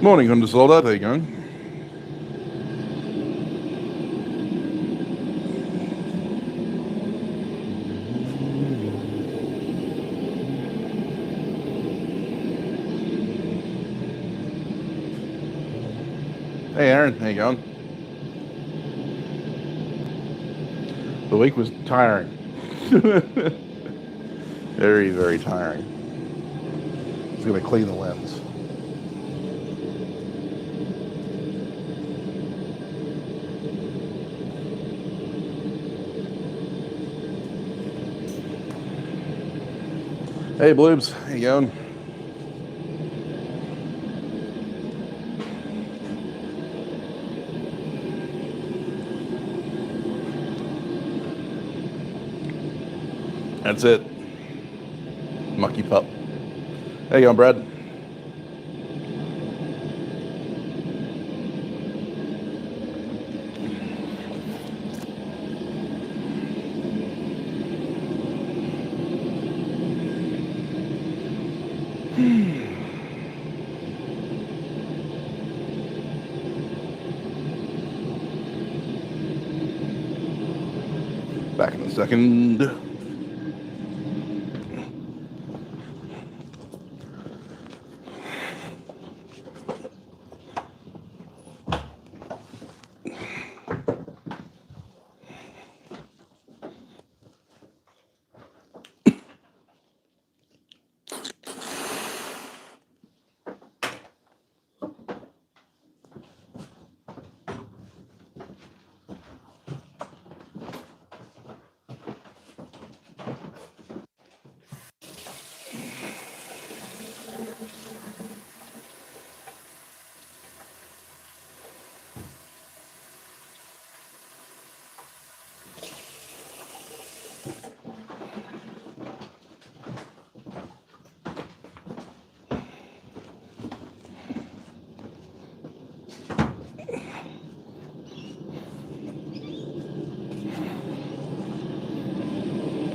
Morning, Honda Soldier. There you go. Hey, Aaron. How you going? The week was tiring. Very, very tiring. Just going to clean the lens. Hey, Bloobs. How you going? That's it. Mucky pup. How you going, Brad? Back in a second.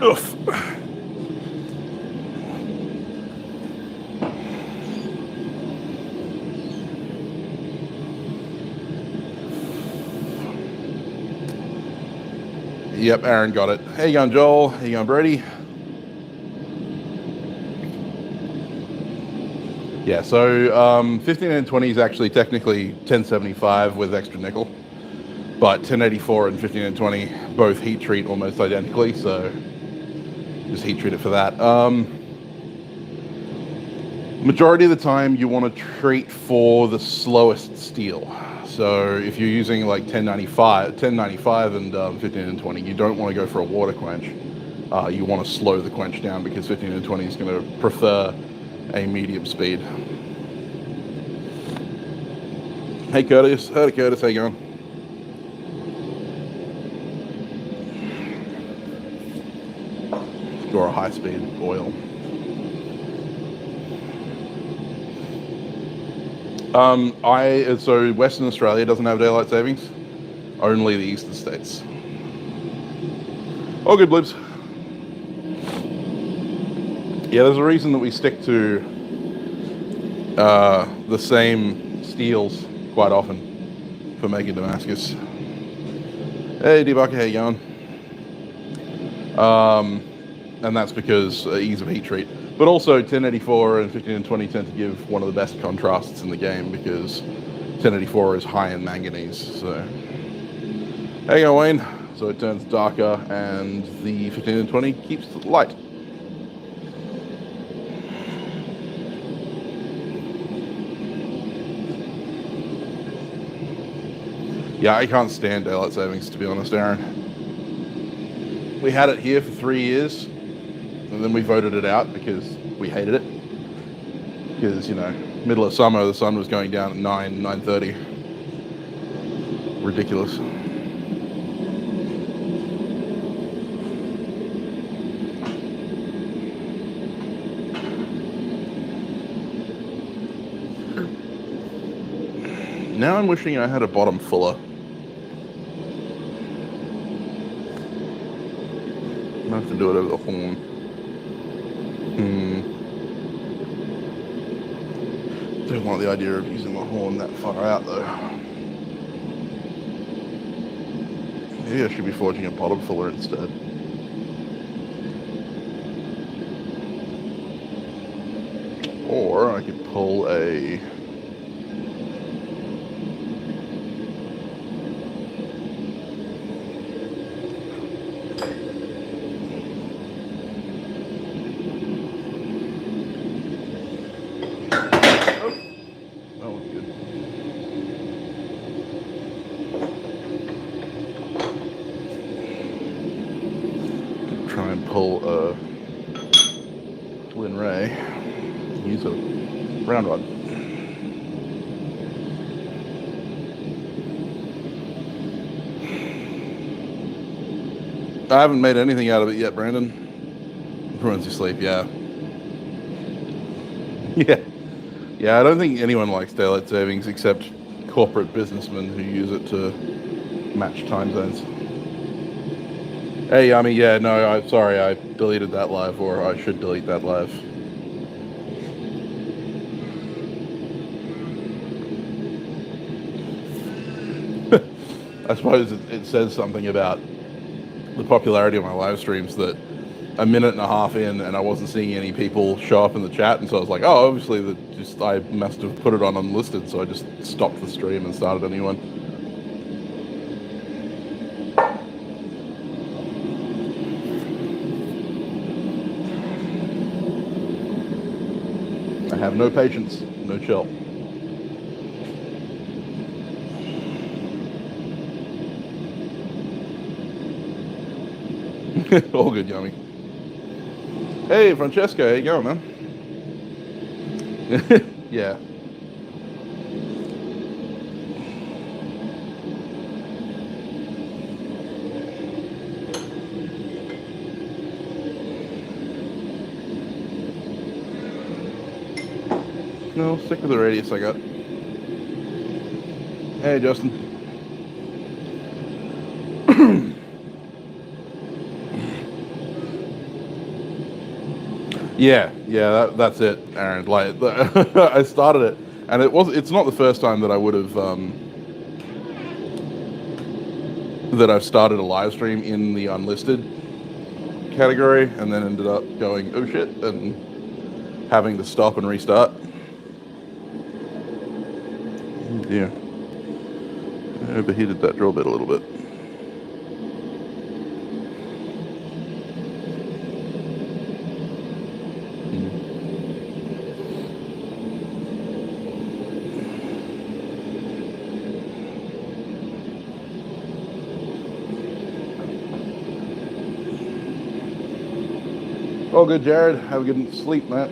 Oof. Yep, Aaron got it. How you going, Joel? How you going, Brady? Yeah, so 15 and 20 is actually technically 1075 with extra nickel, but 1084 and 15 and 20 both heat treat almost identically, so just heat treat it for that. Majority of the time you want to treat for the slowest steel. So if you're using like 1095 and 15 and 20, you don't want to go for a water quench. You want to slow the quench down because 15 and 20 is going to prefer a medium speed. Hey Curtis, how you going? Or a high speed oil. So Western Australia doesn't have daylight savings, only the eastern states. All good, Blips. Yeah, there's a reason that we stick to the same steels quite often for making Damascus. Hey D-Bucker, how you going? And that's because ease of heat treat. But also 1084 and 15 and 20 tend to give one of the best contrasts in the game because 1084 is high in manganese. So there you go, Wayne. So it turns darker and the 15 and 20 keeps it light. Yeah, I can't stand daylight savings, to be honest, Aaron. We had it here for 3 years, and then we voted it out because we hated it. Because, you know, middle of summer, the sun was going down at 9:30. Ridiculous. Now I'm wishing I had a bottom fuller. I have to do it over the horn. Don't like the idea of using the horn that far out though. Maybe I should be forging a bottom fuller instead. Or I could pull a... try and pull a Lin Ray, use a round rod. I haven't made anything out of it yet, Brandon. Ruins your sleep, yeah. Yeah, I don't think anyone likes daylight savings except corporate businessmen who use it to match time zones. Hey, Yami, yeah, no, I'm sorry, I deleted that live, or I should delete that live. I suppose it says something about the popularity of my live streams that a minute and a half in and I wasn't seeing any people show up in the chat, and so I was like, oh, obviously I must have put it on unlisted, so I just stopped the stream and started a new one. I have no patience, no chill. All good, Yummy. Hey, Francesco, how you going, man? Yeah. No, stick with the radius I got. Hey, Justin. Yeah, that's it, Aaron. Like, I started it, and it's not the first time that I would have that I've started a live stream in the unlisted category, and then ended up going, oh shit, and having to stop and restart. Yeah, I overheated that drill bit a little bit. Oh, good, Jared. Have a good sleep, Matt.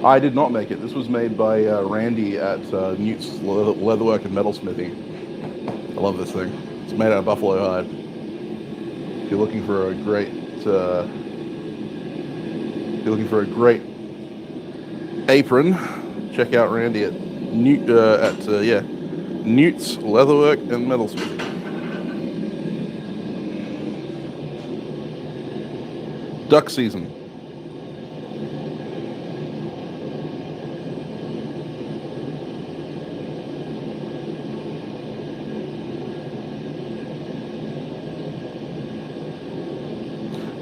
I did not make it. This was made by Randy at Newt's Leatherwork and Metalsmithy. I love this thing. It's made out of buffalo hide. If you're looking for a great, apron, check out Randy at Newt's Leatherwork and Metalsmithy. Duck season.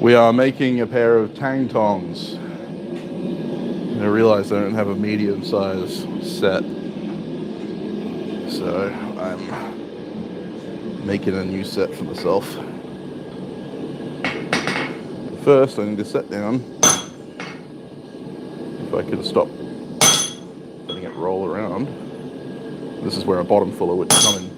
We are making a pair of tang tongs. I realize I don't have a medium size set, so I'm making a new set for myself. First, I need to set down. If I could stop letting it roll around. This is where a bottom fuller would come in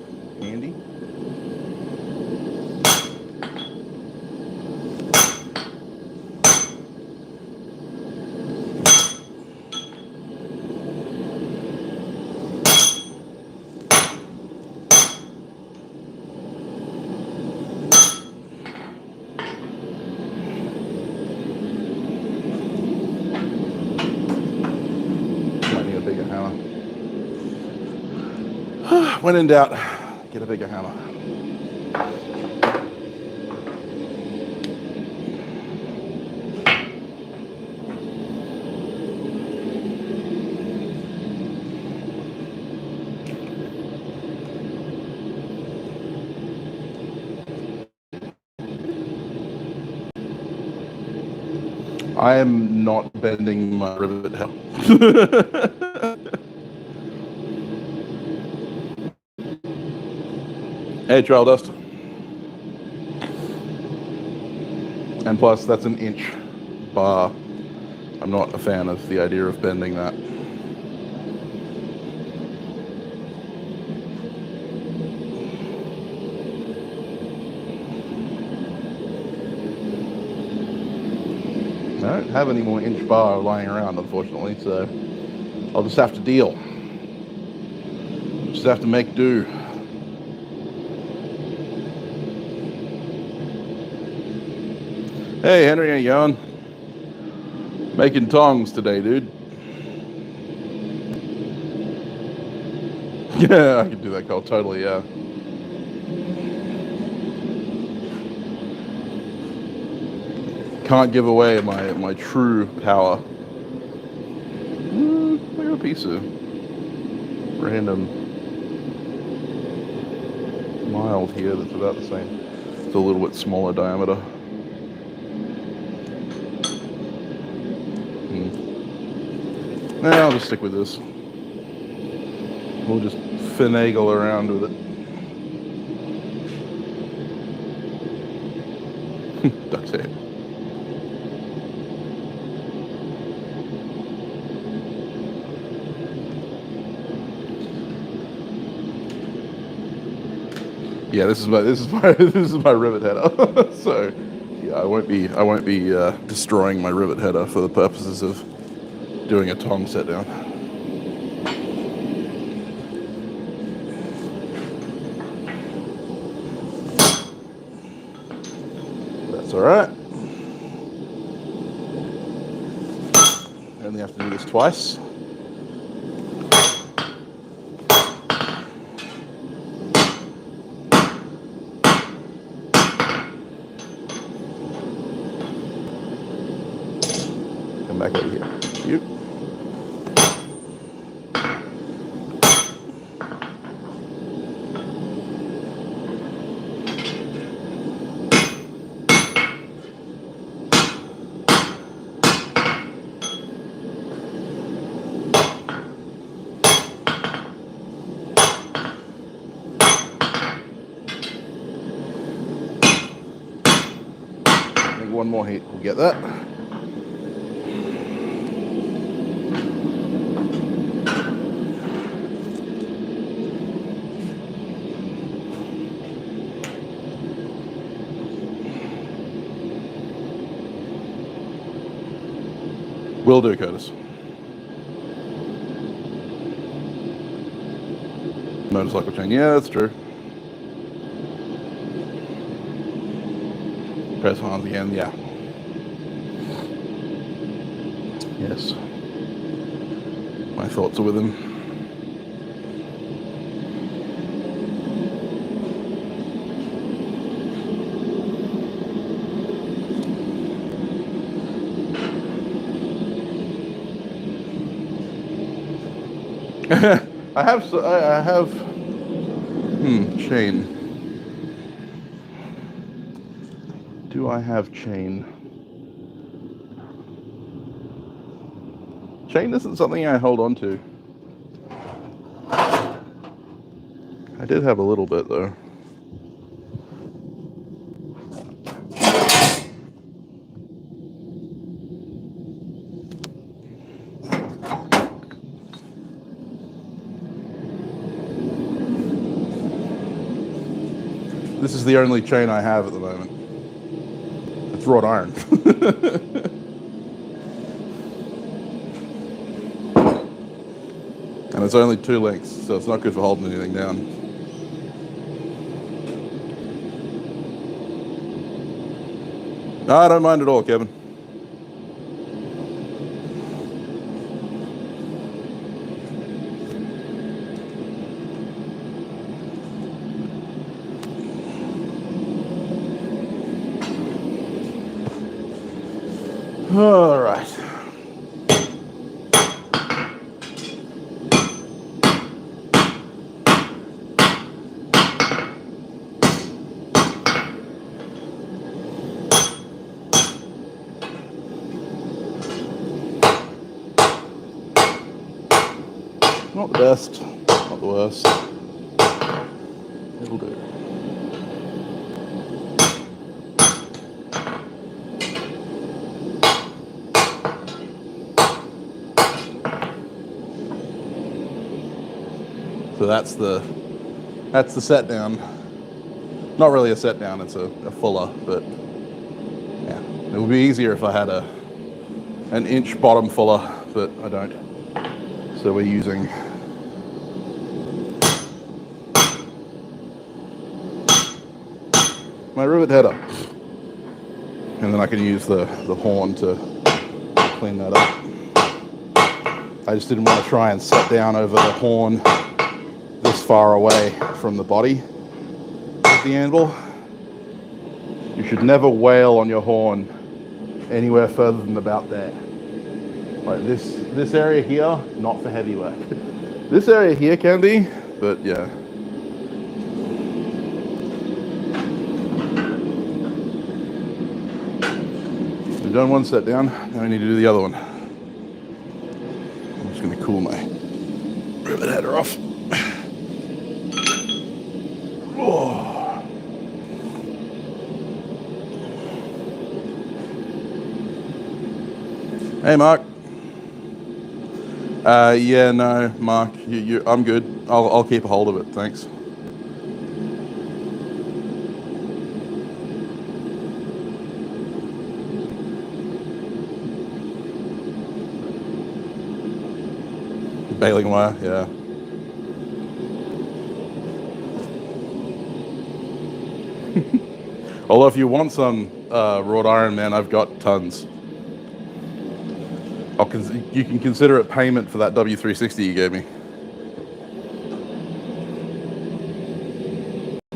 When in doubt, get a bigger hammer. I am not bending my rivet head. Hey, trail dust. And plus, that's an inch bar. I'm not a fan of the idea of bending that. I don't have any more inch bar lying around, unfortunately, so I'll just have to deal. Just have to make do. Hey, Henry, how you going? Making tongs today, dude. Yeah, I can do that, Cole. Totally, yeah. Can't give away my true power. Look at a piece of random mild here that's about the same. It's a little bit smaller diameter. Nah, I'll just stick with this. We'll just finagle around with it. Duct tape. Yeah, this is my rivet header. So yeah, I won't be destroying my rivet header for the purposes of doing a tong set down. That's all right. Only have to do this twice. Come back over here. You. One more heat, we'll get that. Will do, Curtis. Motorcycle chain, yeah, that's true. Press Hans again, yeah. Yes. My thoughts are with him. I have chain. Do I have chain? Chain isn't something I hold on to. I did have a little bit though. This is the only chain I have at the moment. It's wrought iron. And it's only 2 lengths, so it's not good for holding anything down. No, I don't mind at all, Kevin. All right. Not the best, not the worst. It'll do. So that's the set down. Not really a set down, it's a fuller, but yeah. It would be easier if I had an inch bottom fuller, but I don't. So we're using my rivet header. And then I can use the horn to clean that up. I just didn't want to try and set down over the horn this far away from the body of the anvil. You should never wail on your horn anywhere further than about there. Like this area here, not for heavy work. This area here can be, but yeah. We've done one set down, now we need to do the other one. I'm just going to cool my rivet header off. Oh. Hey, Mark. Yeah, no, Mark, I'm good. I'll keep a hold of it, thanks. Baling wire, yeah. Although if you want some wrought iron, man, I've got tons. You can consider it payment for that W360 you gave me.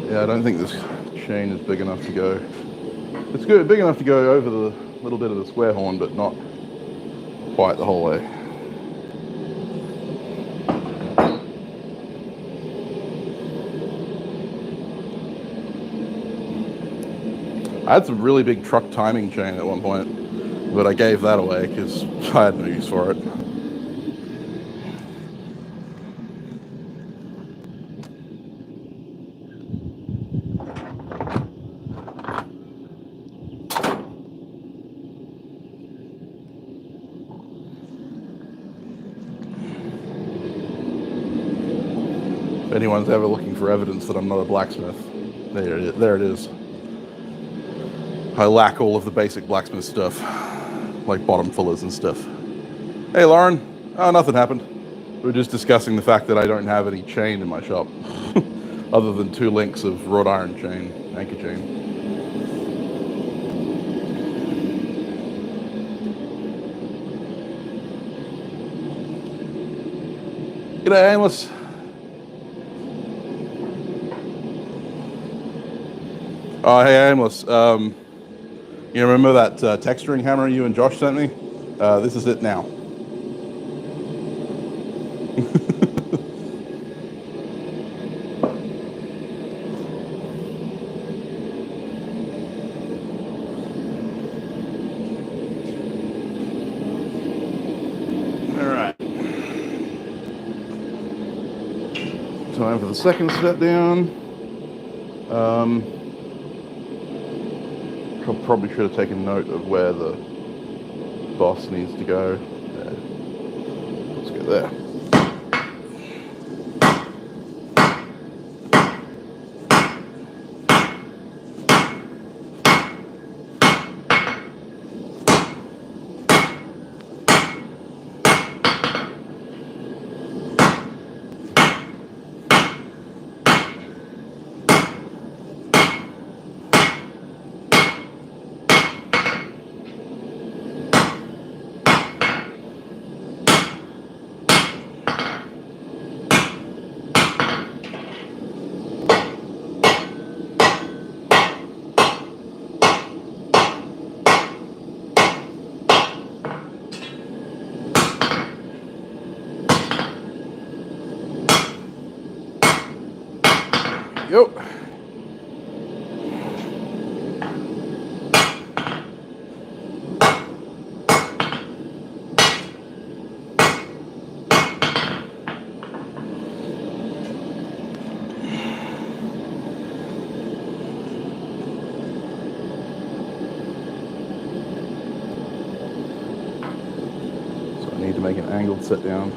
Yeah, I don't think this chain is big enough to go. It's good, big enough to go over the little bit of the square horn, but not quite the whole way. I had some really big truck timing chain at one point, but I gave that away because I had no use for it. If anyone's ever looking for evidence that I'm not a blacksmith, there it is. I lack all of the basic blacksmith stuff, like bottom fillers and stuff. Hey, Lauren. Oh, nothing happened. We were just discussing the fact that I don't have any chain in my shop, other than 2 links of wrought iron chain, anchor chain. G'day, Aimless. Oh, hey, Aimless. You remember that texturing hammer you and Josh sent me? This is it now. All right. Time for the second set down. Probably should have taken note of where the boss needs to go. There. Let's go there. make an angled set down.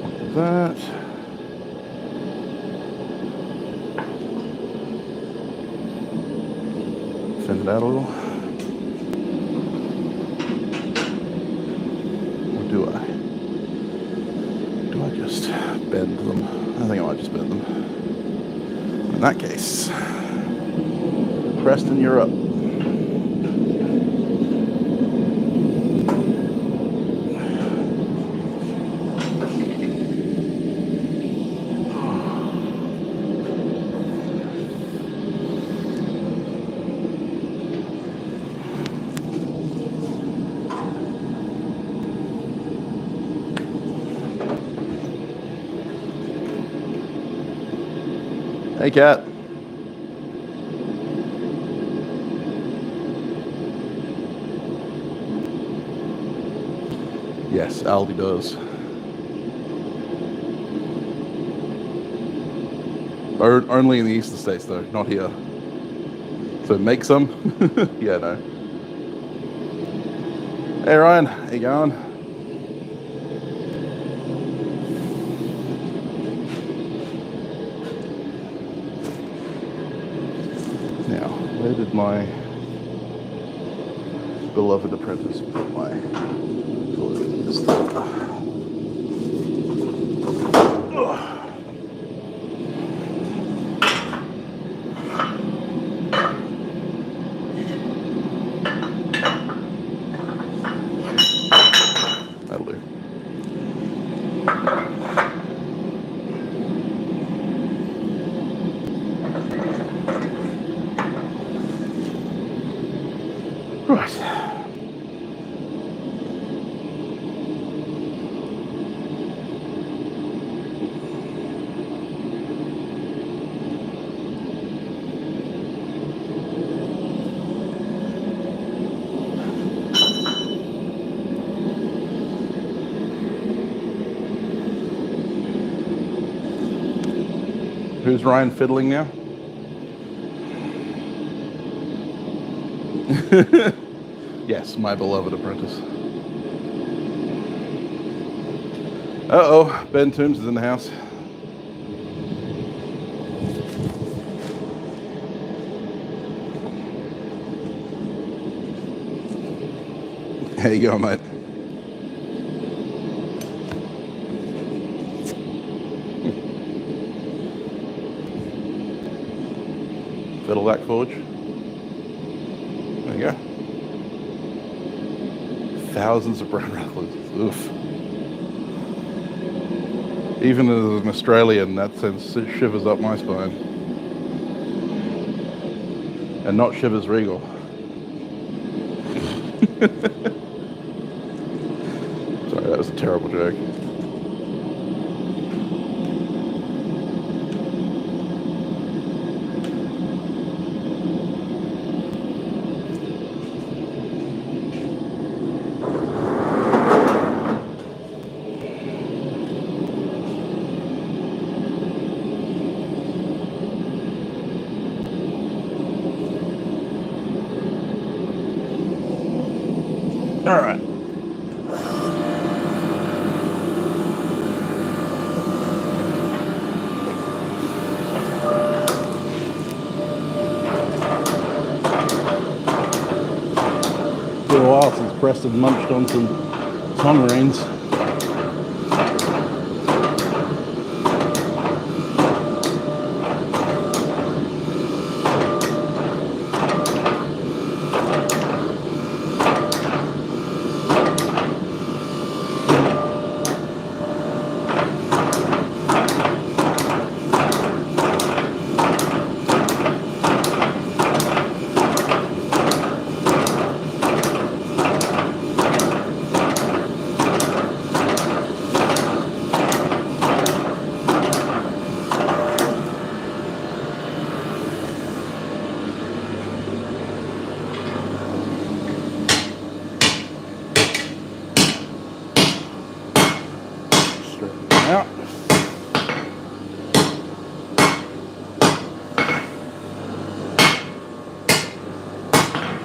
Like that. Send it out a little. Or do I? Do I just bend them? I think I might just bend them. In that case, Preston, you're up. Hey, cat. Yes, Aldi does. Only in the eastern states, though, not here. So make some? Yeah, no. Hey, Ryan, how you going? Now, where did my beloved apprentice put my glue? That'll do. Right. Who's Ryan fiddling now? Yes, my beloved apprentice. Uh-oh, Ben Toombs is in the house. How you going, mate? Fiddleback Forge. There you go. Thousands of brown rattlers. Oof. Even as an Australian, that sends shivers up my spine. And not Shivers Regal. Sorry, that was a terrible joke. All right. Been a while since Preston munched on some tong rings. Out.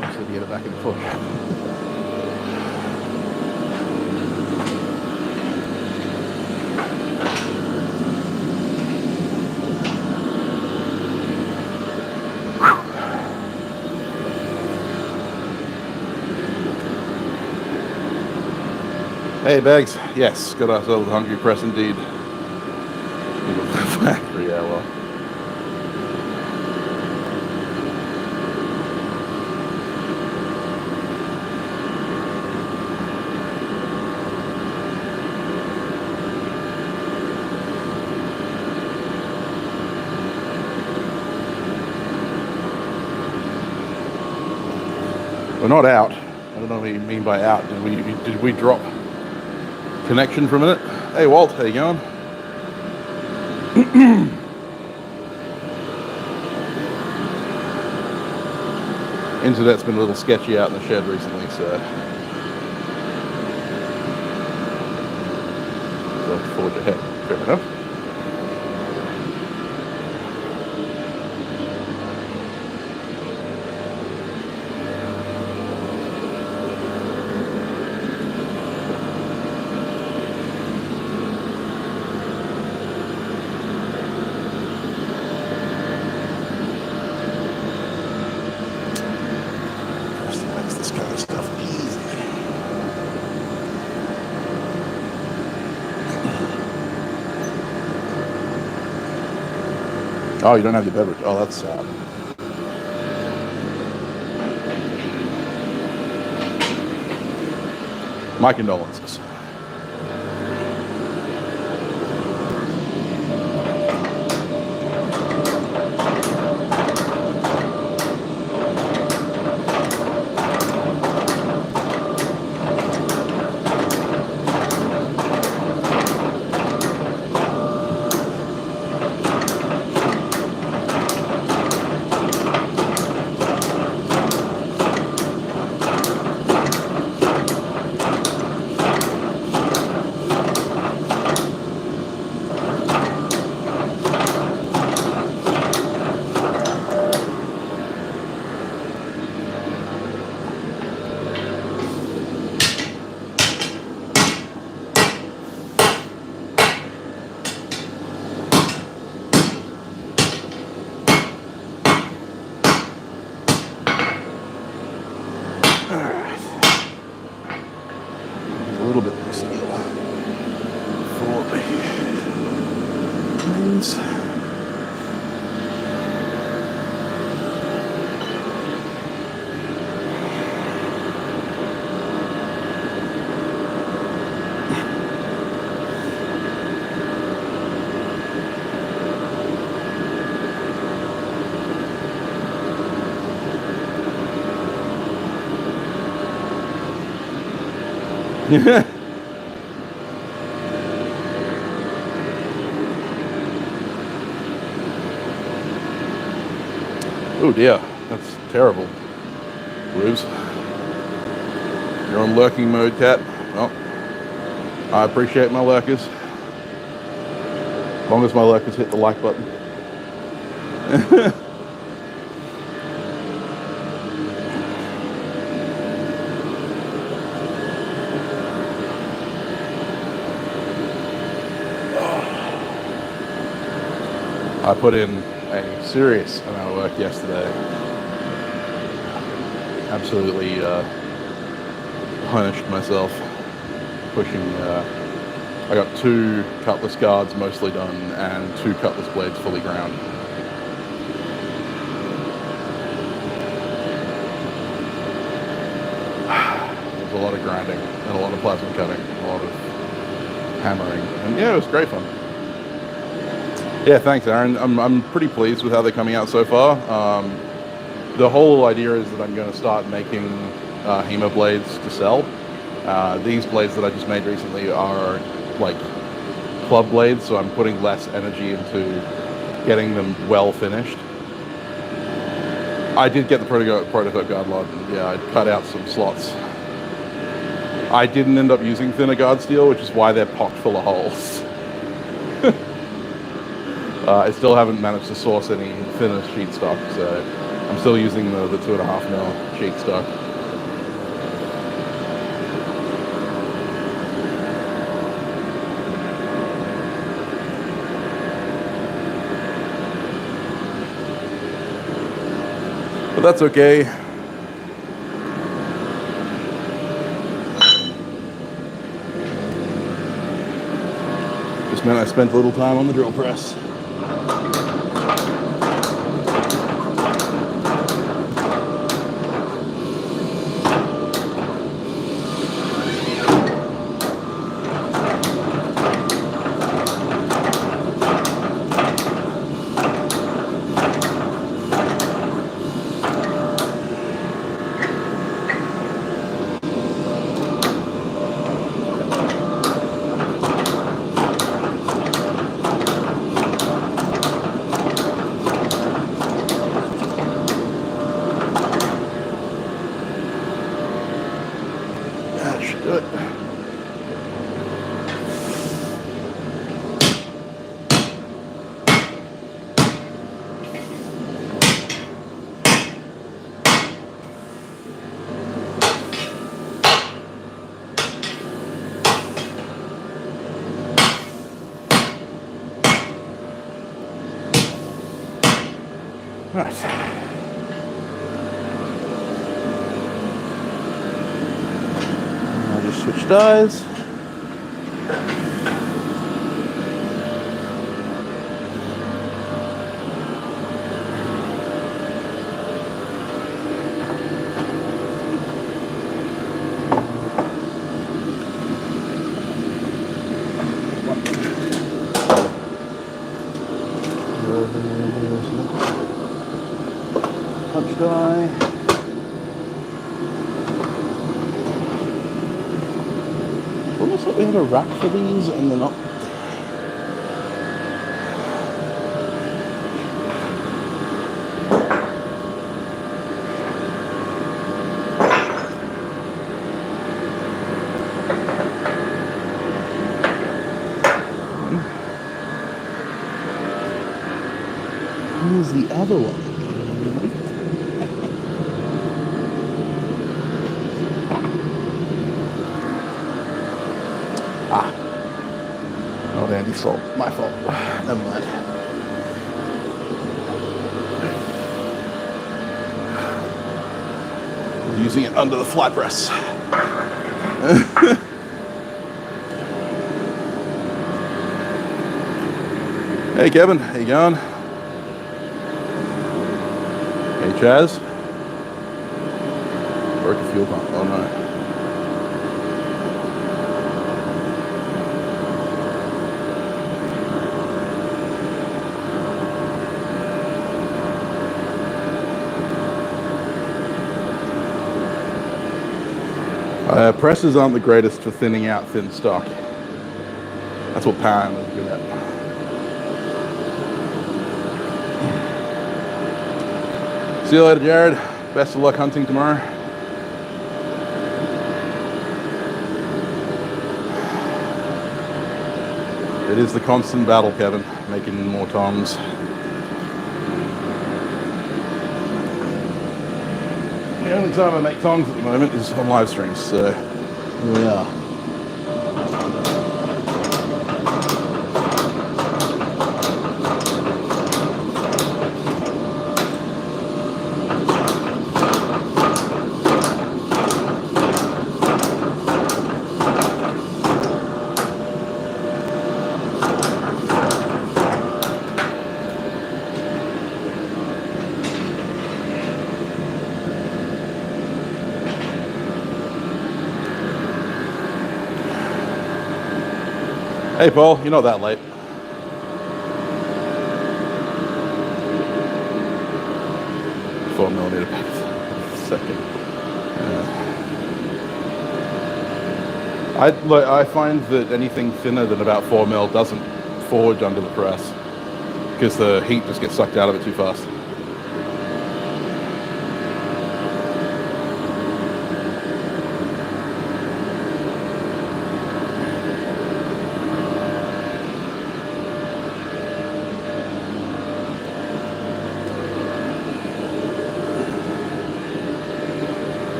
Just to get it back in the foot. Hey, Bags. Yes, got ourselves a hungry press indeed. Factory, yeah, well. We're not out. I don't know what you mean by out. Did we drop connection for a minute? Hey, Walt, how you going? Internet's been a little sketchy out in the shed recently, so forge ahead. Fair enough. Oh, you don't have your beverage. Oh, that's sad. My condolences. Oh dear, that's terrible. Ruse. You're on lurking mode, Cat. Well, I appreciate my lurkers. As long as my lurkers hit the like button. I put in a serious amount of work yesterday. Absolutely punished myself. Pushing, I got 2 cutlass guards mostly done and 2 cutlass blades fully ground. There's a lot of grinding and a lot of plasma cutting, a lot of hammering, and yeah, it was great fun. Yeah, thanks, Aaron. I'm pretty pleased with how they're coming out so far. The whole idea is that I'm going to start making HEMA blades to sell. These blades that I just made recently are like club blades, so I'm putting less energy into getting them well finished. I did get the prototype guard lot, and yeah, I cut out some slots. I didn't end up using thinner guard steel, which is why they're pocked full of holes. I still haven't managed to source any thinner sheet stock, so I'm still using the 2.5mm sheet stock. But that's okay. just meant I spent a little time on the drill press. Right. I'll just switch dies. Punch die. Almost like we had a rack for these and they're not. Where's the other one? Oh, Andy's fault. My fault. Never mind. Using it under the fly press. Hey Kevin, how you going? Hey Chaz. Broke a fuel pump. Oh no. Presses aren't the greatest for thinning out thin stock. That's what Pan is good at. See you later, Jared. Best of luck hunting tomorrow. It is the constant battle, Kevin, making more tongs. The only time I make tongs at the moment is on live streams, so here we are. Hey Paul, you're not that late. Four millimeter per second. I find that anything thinner than about 4 mil doesn't forge under the press because the heat just gets sucked out of it too fast.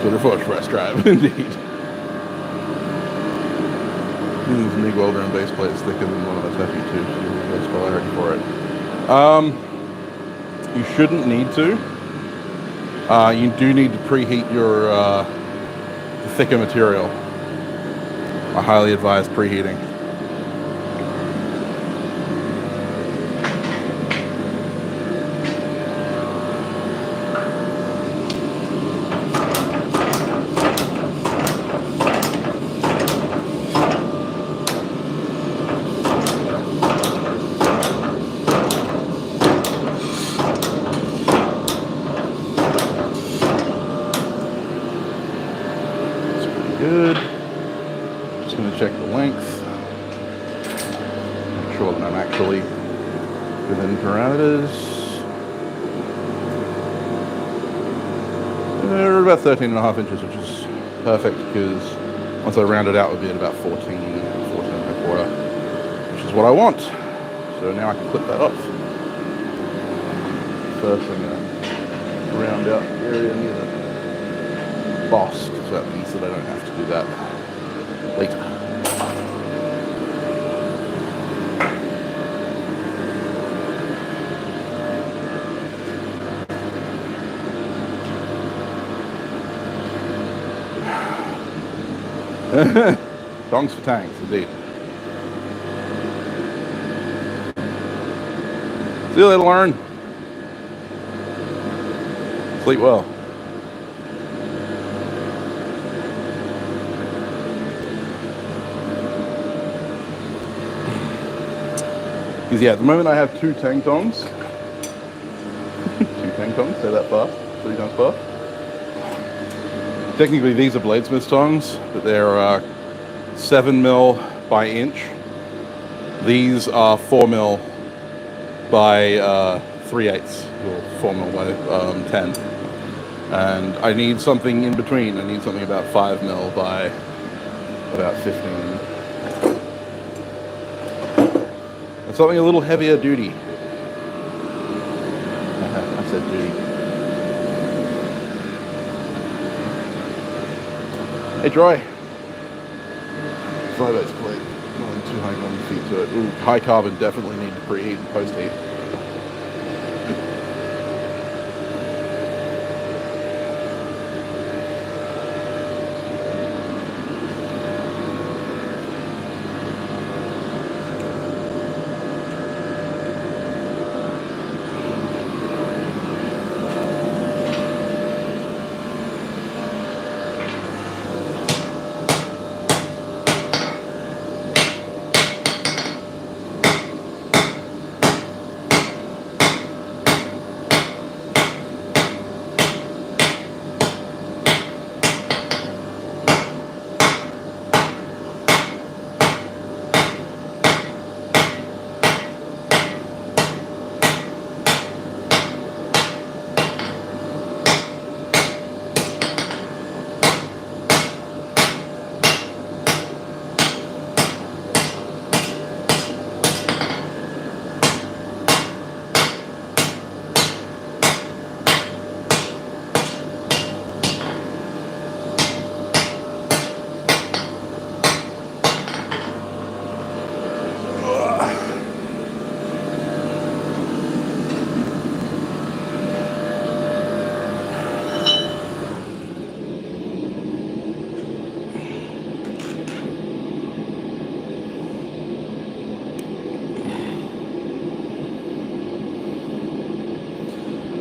a reforged press drive, indeed. This MIG welder and base plate is thicker than one of us have you too, so you have less polarity for it. You shouldn't need to. You do need to preheat your the thicker material. I highly advise preheating. Good. Just going to check the length. Make sure that I'm actually within parameters. We're about 13.5 inches, which is perfect because once I round it out, it would be at about 14 and a quarter, which is what I want. So now I can clip that off. First, I'm going to round out the area near the boss, so that means that I don't have to do that later. Tongs for tangs, indeed. See you later, Lauren. Sleep well. Because yeah, at the moment I have 2 tang tongs. 2 tang tongs, say that fast, 3 times fast. Technically these are Bladesmith tongs, but they're 7mm by inch. These are 4mm by 3/8, or 4mm by 10. And I need something in between. I need something about 5mm by about 15. Something a little heavier duty. I said duty. Hey Troy. Flybase plate. Nothing too high carbon feet to it. Ooh, high carbon definitely need to preheat and post heat.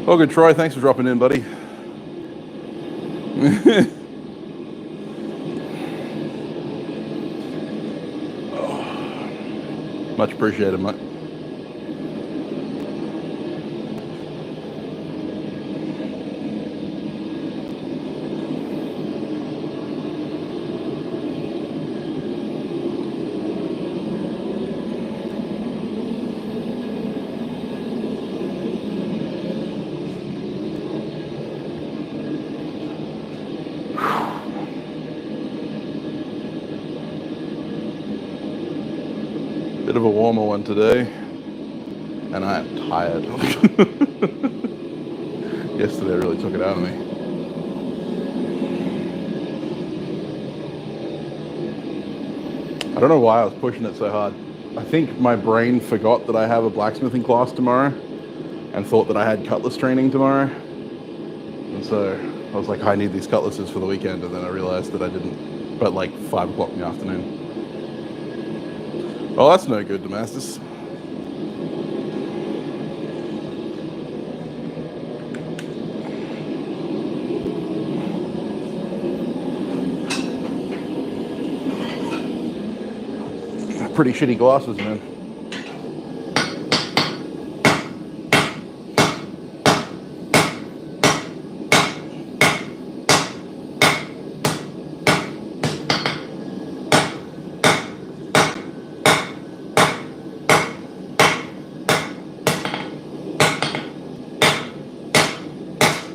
Well, good, Troy. Thanks for dropping in, buddy. Much appreciated, mate. Bit of a warmer one today, and I am tired. Yesterday really took it out of me. I don't know why I was pushing it so hard. I think my brain forgot that I have a blacksmithing class tomorrow and thought that I had cutlass training tomorrow. And so I was like, I need these cutlasses for the weekend, and then I realized that I didn't, but like 5 o'clock in the afternoon. Oh, that's no good, Damascus. Pretty shitty glasses, man.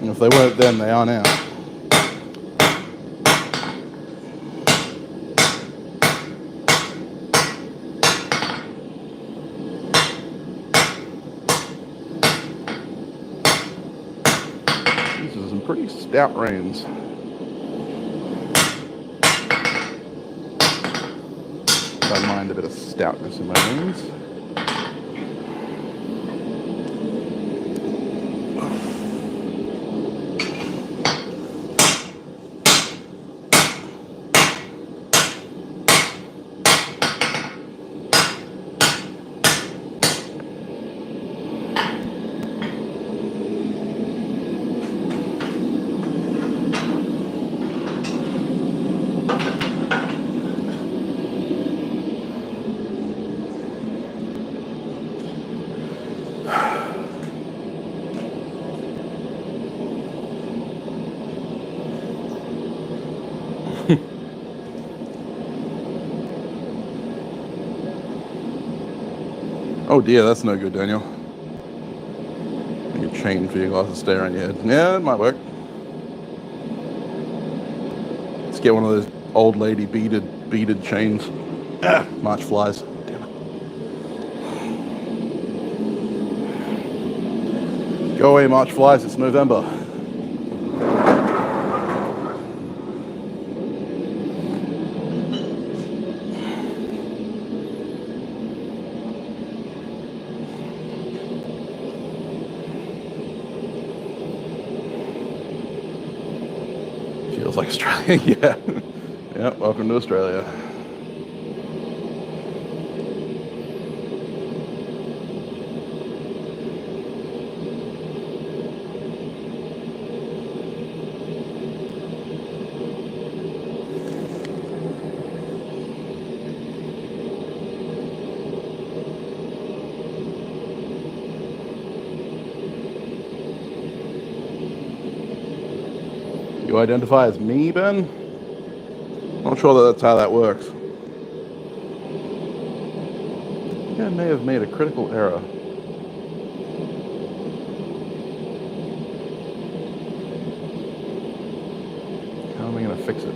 And if they weren't then, they are now. These are some pretty stout reins. Don't mind a bit of stoutness in my reins. Oh dear, that's no good, Daniel. Your chain for your glasses stay around your head. Yeah, it might work. Let's get one of those old lady beaded chains. Ah, March flies. Damn it. Go away, March flies. It's November. Feels like Australia. Yeah. Yeah, welcome to Australia. You identify as me, Ben? Not sure that that's how that works. I think I may have made a critical error. How am I going to fix it?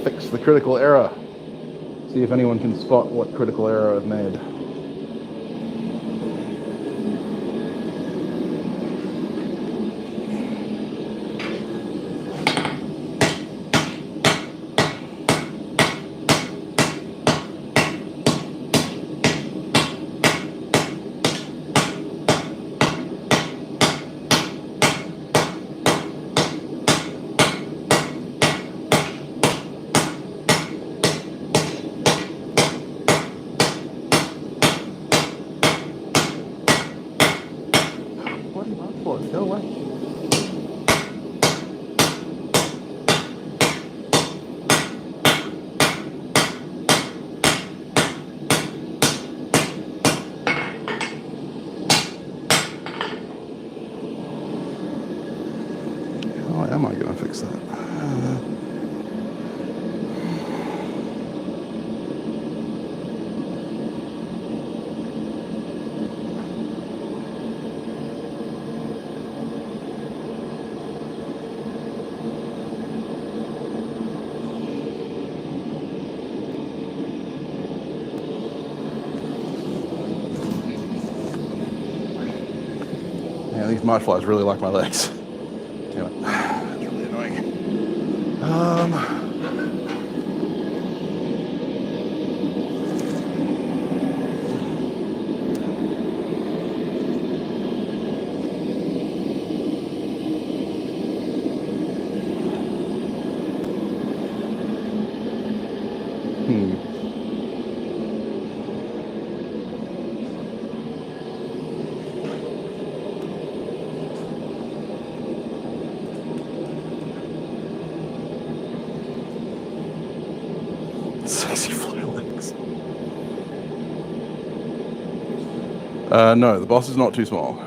Fix the critical error. See if anyone can spot what critical error I've made. Go away. How am I going to fix that? Yeah, these mud flies really like my legs. Damn it. It's really annoying. Sexy fly legs. No, the boss is not too small.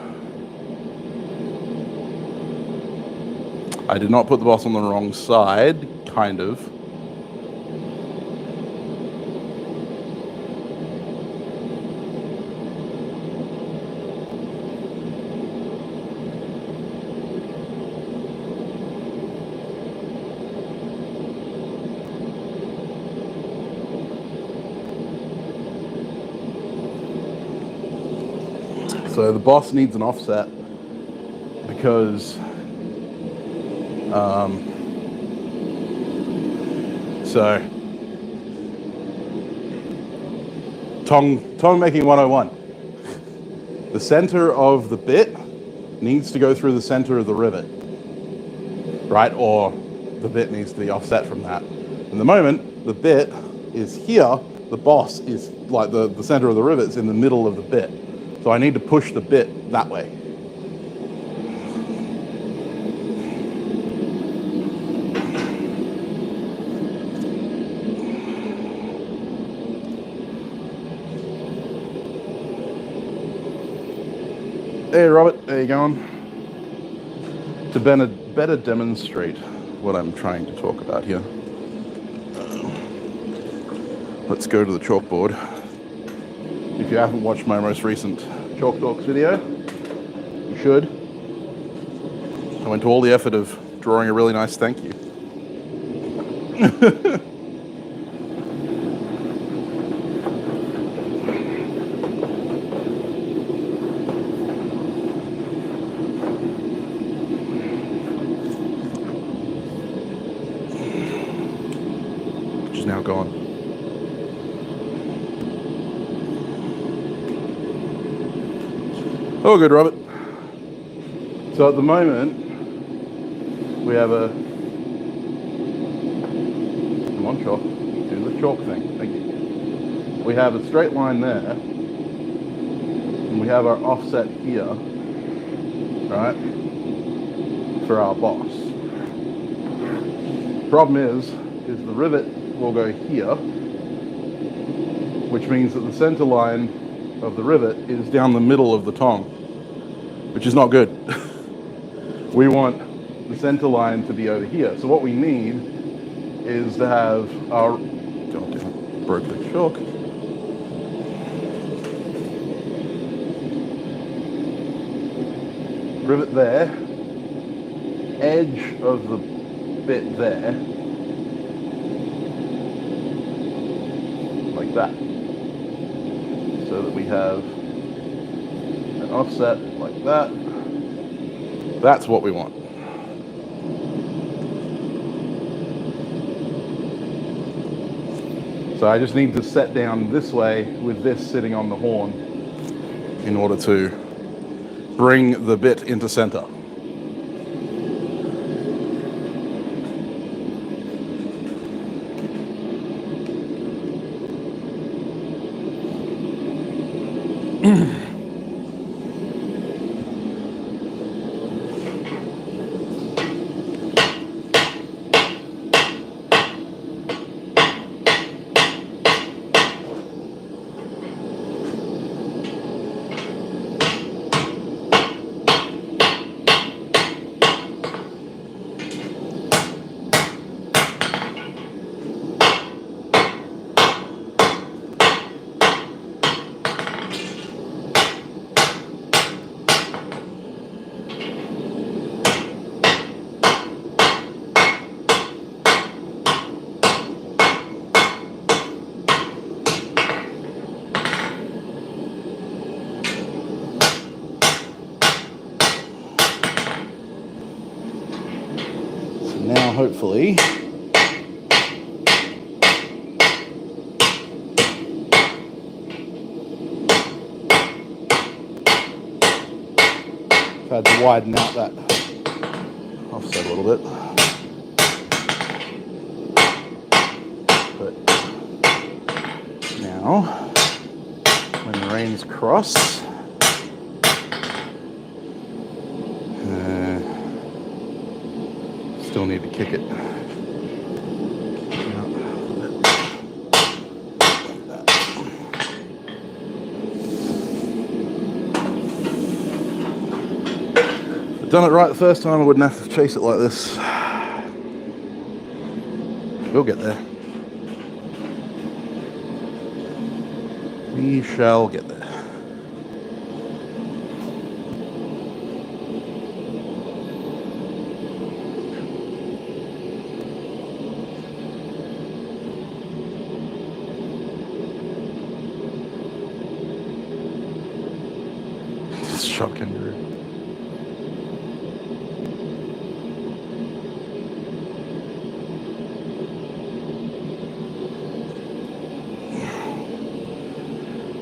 I did not put the boss on the wrong side, kind of. So the boss needs an offset because Tong making 101. The center of the bit needs to go through the center of the rivet, right? Or the bit needs to be offset from that. In the moment the bit is here, the boss is like the center of the rivet's in the middle of the bit. So I need to push the bit that way. Hey Robert, how you going? To better demonstrate what I'm trying to talk about here, let's go to the chalkboard. If you haven't watched my most recent Chalk Talks video, you should. I went to all the effort of drawing a really nice thank you. Which is now gone. Oh, good, Robert. So at the moment, we have a... Come on, chalk. Do the chalk thing. Thank you. We have a straight line there, and we have our offset here, right, for our boss. Problem is the rivet will go here, which means that the center line of the rivet is down the middle of the tong, which is not good. We want the center line to be over here. So what we need is to have our... God, broke the chalk. Rivet there, edge of the bit there, like that. So that we have an offset like that. That's what we want. So I just need to set down this way with this sitting on the horn in order to bring the bit into center. hopefully, I've had to widen out that offset a little bit. But now, when the rains cross, still need to kick it. If I'd done it right the first time, I wouldn't have to chase it like this. We'll get there. We shall get there. Shot kangaroo.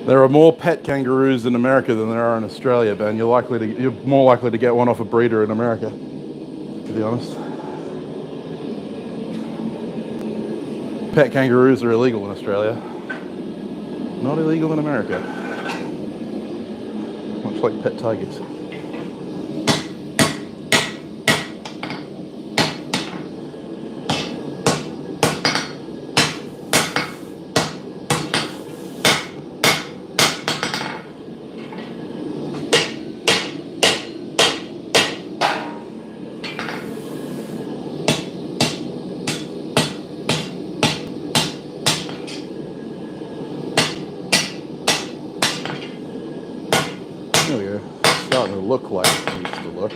There are more pet kangaroos in America than there are in Australia, Ben. You're more likely to get one off a breeder in America, to be honest. Pet kangaroos are illegal in Australia. Not illegal in America. Much like pet tigers. There we go. It's starting to look like it needs to look.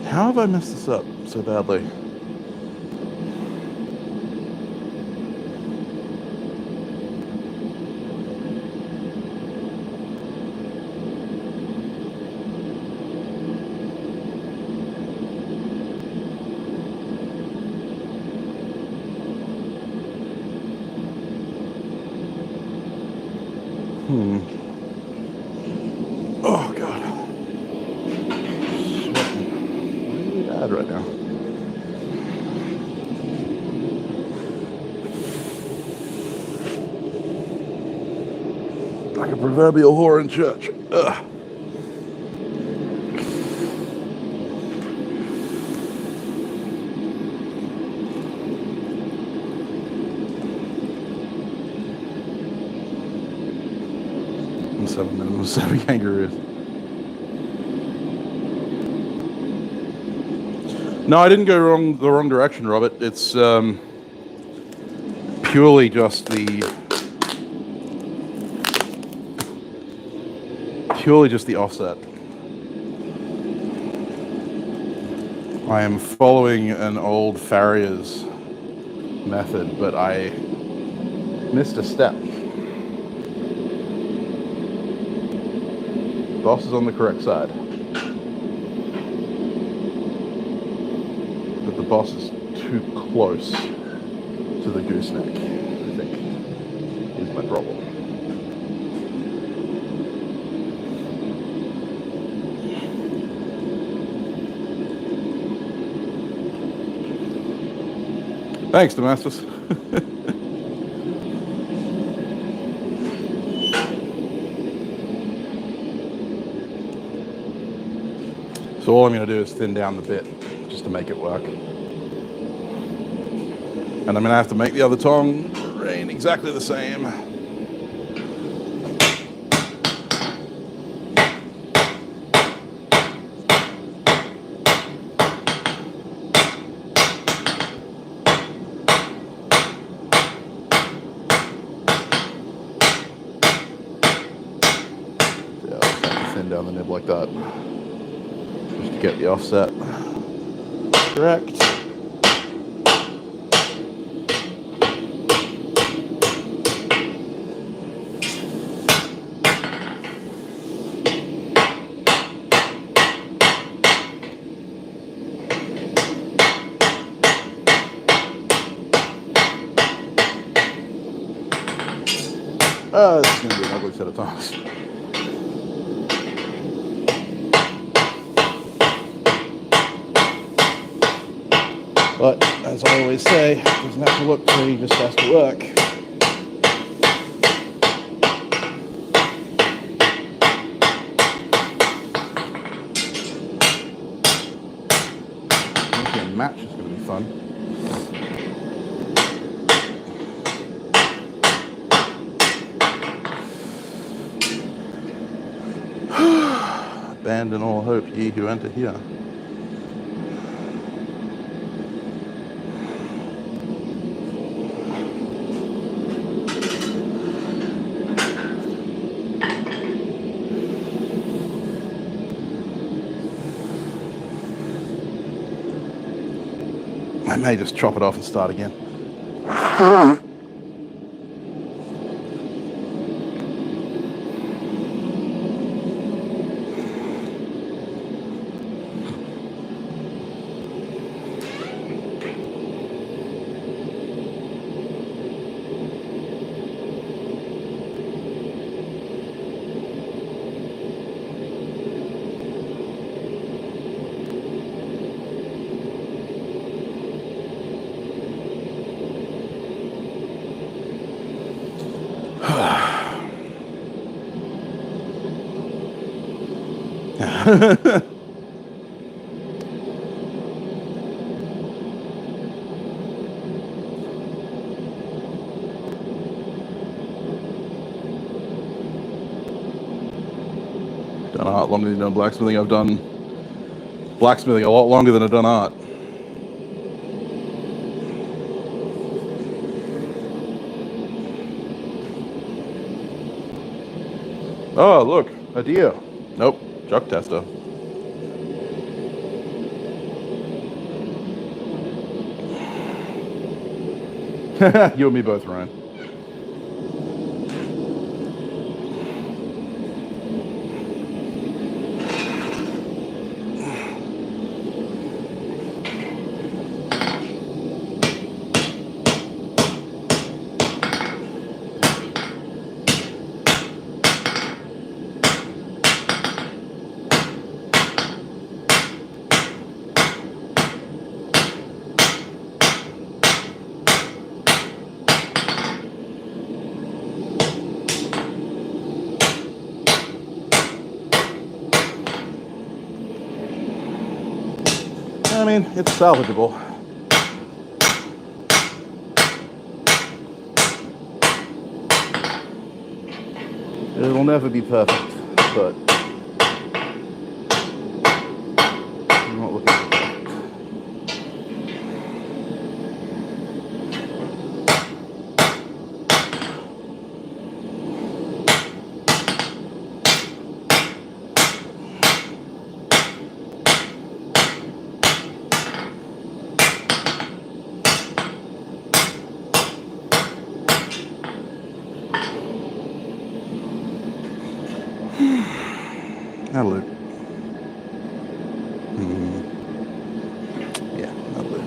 How have I messed this up so badly? Oh God. Really bad right now. Like a proverbial whore in church. Ugh. Minimum 7 kangaroos. No, I didn't go the wrong direction, Robert. It's purely just the offset. I am following an old farrier's method, but I missed a step. Boss is on the correct side. But the boss is too close to the gooseneck, I think, is my problem. Thanks, Damascus. So all I'm going to do is thin down the bit just to make it work. And I'm going to have to make the other tong remain exactly the same. Yeah, I'll just have to thin down the nib like that, just to get the offset correct. This is going to be an ugly set of tongs. But, as I always say, it doesn't have to look pretty, just has to work. Making a match is going to be fun. Abandon all hope, ye who enter here. I may just chop it off and start again. Done art longer than done blacksmithing. I've done blacksmithing a lot longer than I've done art. Oh, look, a deer. Nope, chuck tester. You and me both, Ryan. I mean, it's salvageable. It'll never be perfect, but I'm not looking for perfect. That'll do. Yeah, that'll do.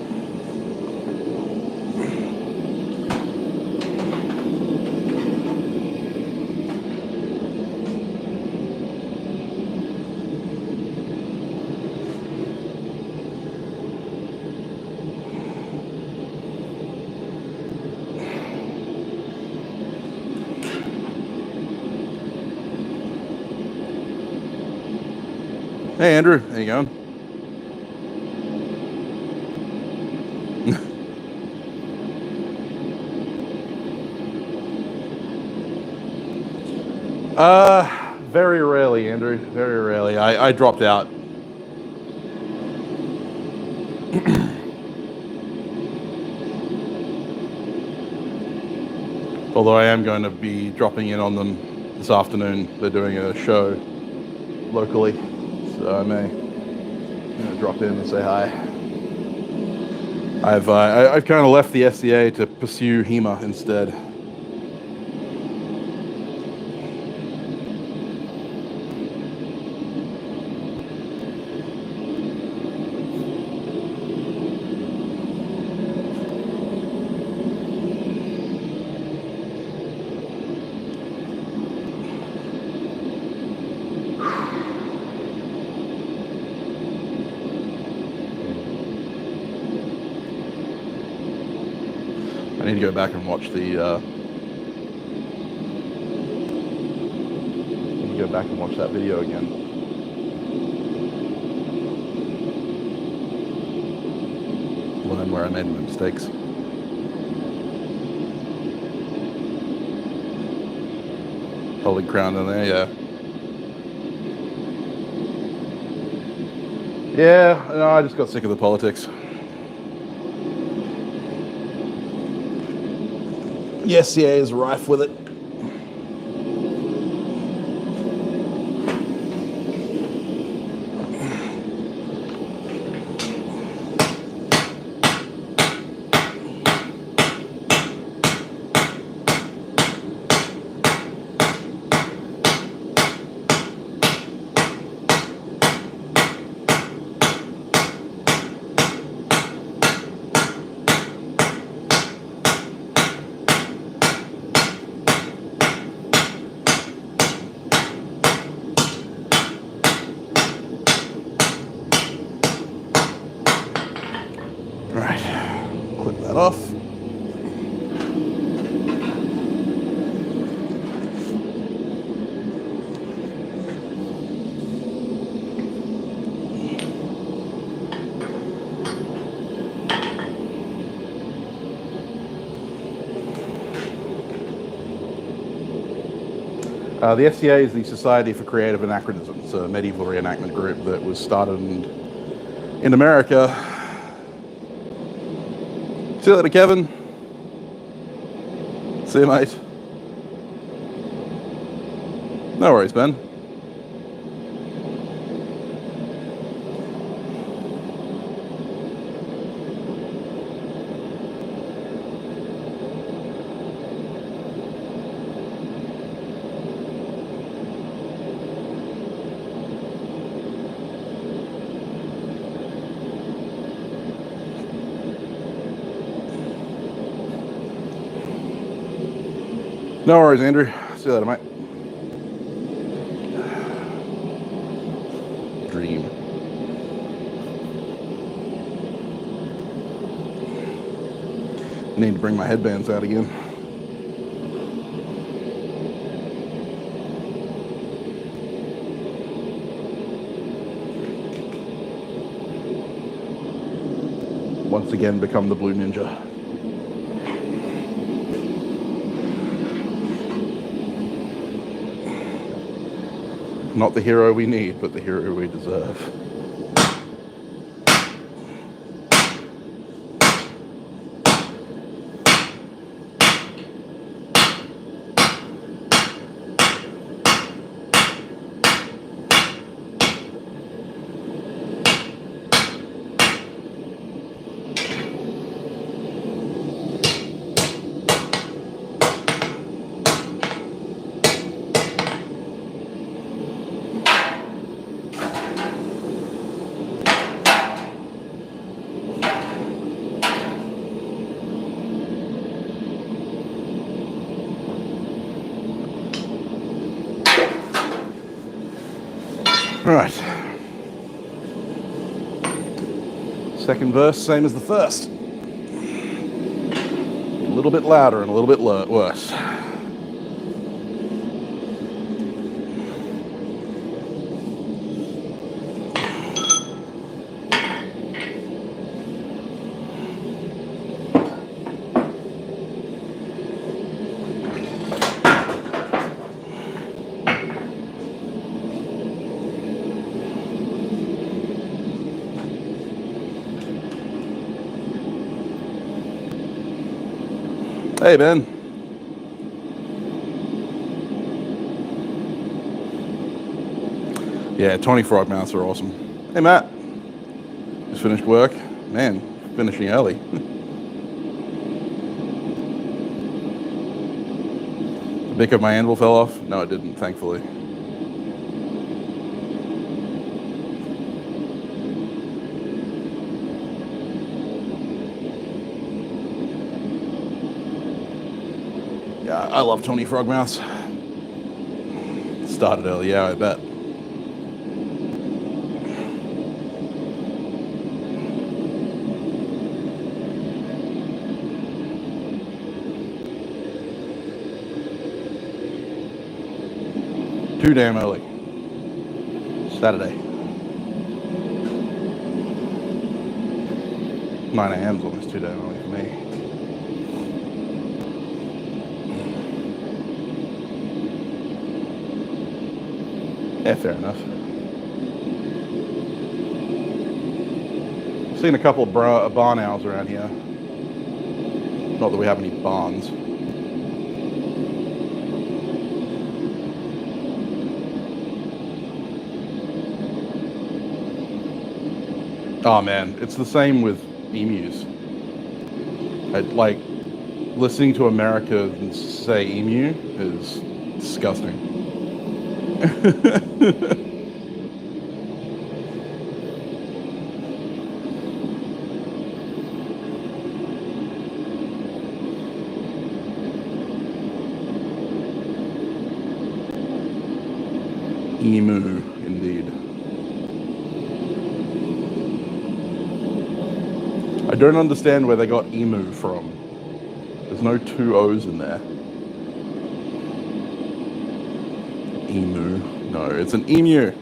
Hey, Andrew, how you going? Very rarely, Andrew. Very rarely. I dropped out. Although I am going to be dropping in on them this afternoon. They're doing a show locally, so I may drop in and say hi. I've kind of left the SCA to pursue HEMA instead. I need to go back and watch that video again. Learn where I made my mistakes. Holding crown in there, yeah. Yeah, no, I just got sick of the politics. The SCA is rife with it. Clip that off. The SCA is the Society for Creative Anachronism. It's a medieval reenactment group that was started in America. See you later, Kevin. See you, mate. No worries, Ben. No worries, Andrew. See you later, mate. Dream. Need to bring my headbands out again. Once again, become the Blue Ninja. Not the hero we need, but the hero we deserve. Right. Second verse, same as the first. A little bit louder and a little bit worse. Hey, Ben. Yeah, 20 frog mouths are awesome. Hey, Matt. Just finished work. Man, finishing early. The bick of my anvil fell off? No, it didn't, thankfully. Yeah, I love 20 frog mouths. Started early, yeah, I bet. Too damn early. Saturday. 9 a.m. is almost too damn early for me. Yeah, fair enough. I've seen a couple of barn owls around here. Not that we have any barns. Oh man, it's the same with emus. Like, listening to Americans say emu is disgusting. Emu, indeed. I don't understand where they got emu from. There's no two O's in there. Emu. No, it's an emu.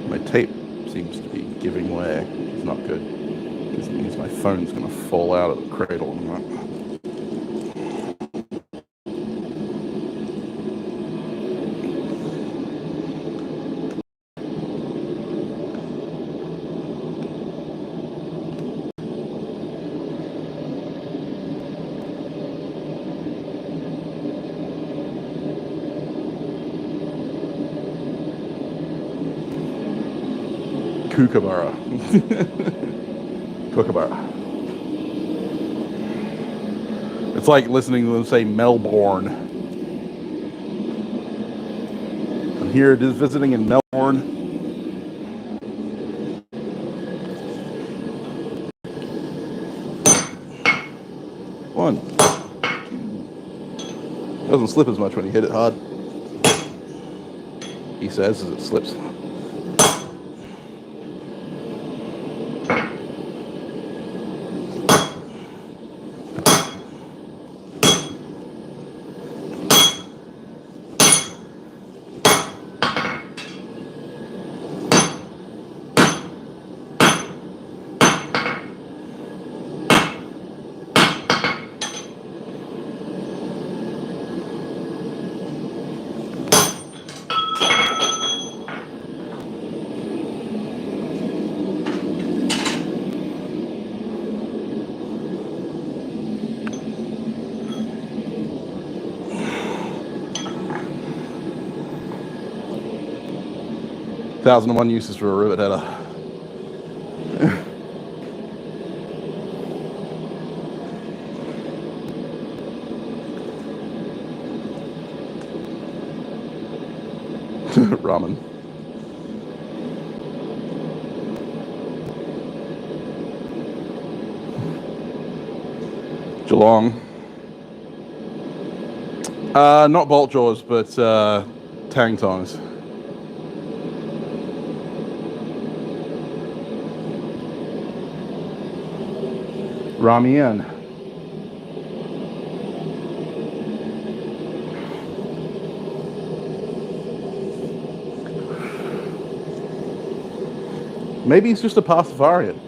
My tape seems to be giving way. It's not good. This means my phone's going to fall out of the cradle and that. 'Kookaburra. Kookaburra. It's like listening to them say Melbourne. I'm here just visiting in Melbourne. One. It doesn't slip as much when you hit it hard. He says as it slips. Thousand and one uses for a rivet header. Ramen. Geelong. Not bolt jaws, but tang tongs. Ramen. Maybe he's just a Pastafarian.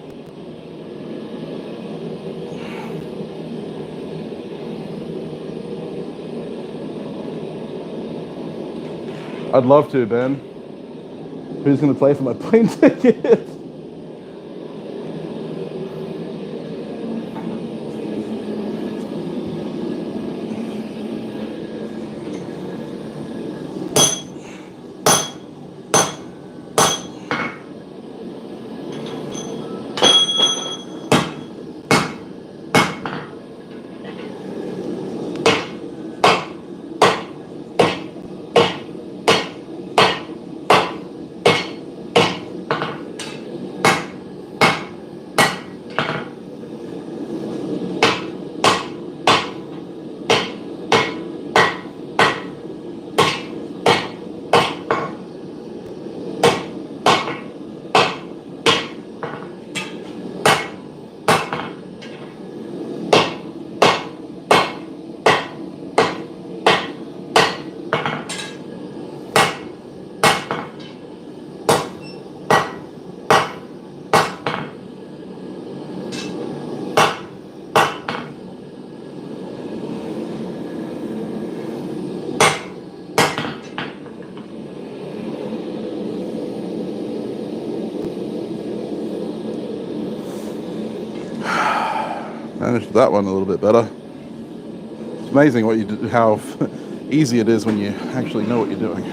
I'd love to, Ben. Who's going to play for my plane ticket? Managed that one a little bit better. It's amazing what you do, how easy it is when you actually know what you're doing.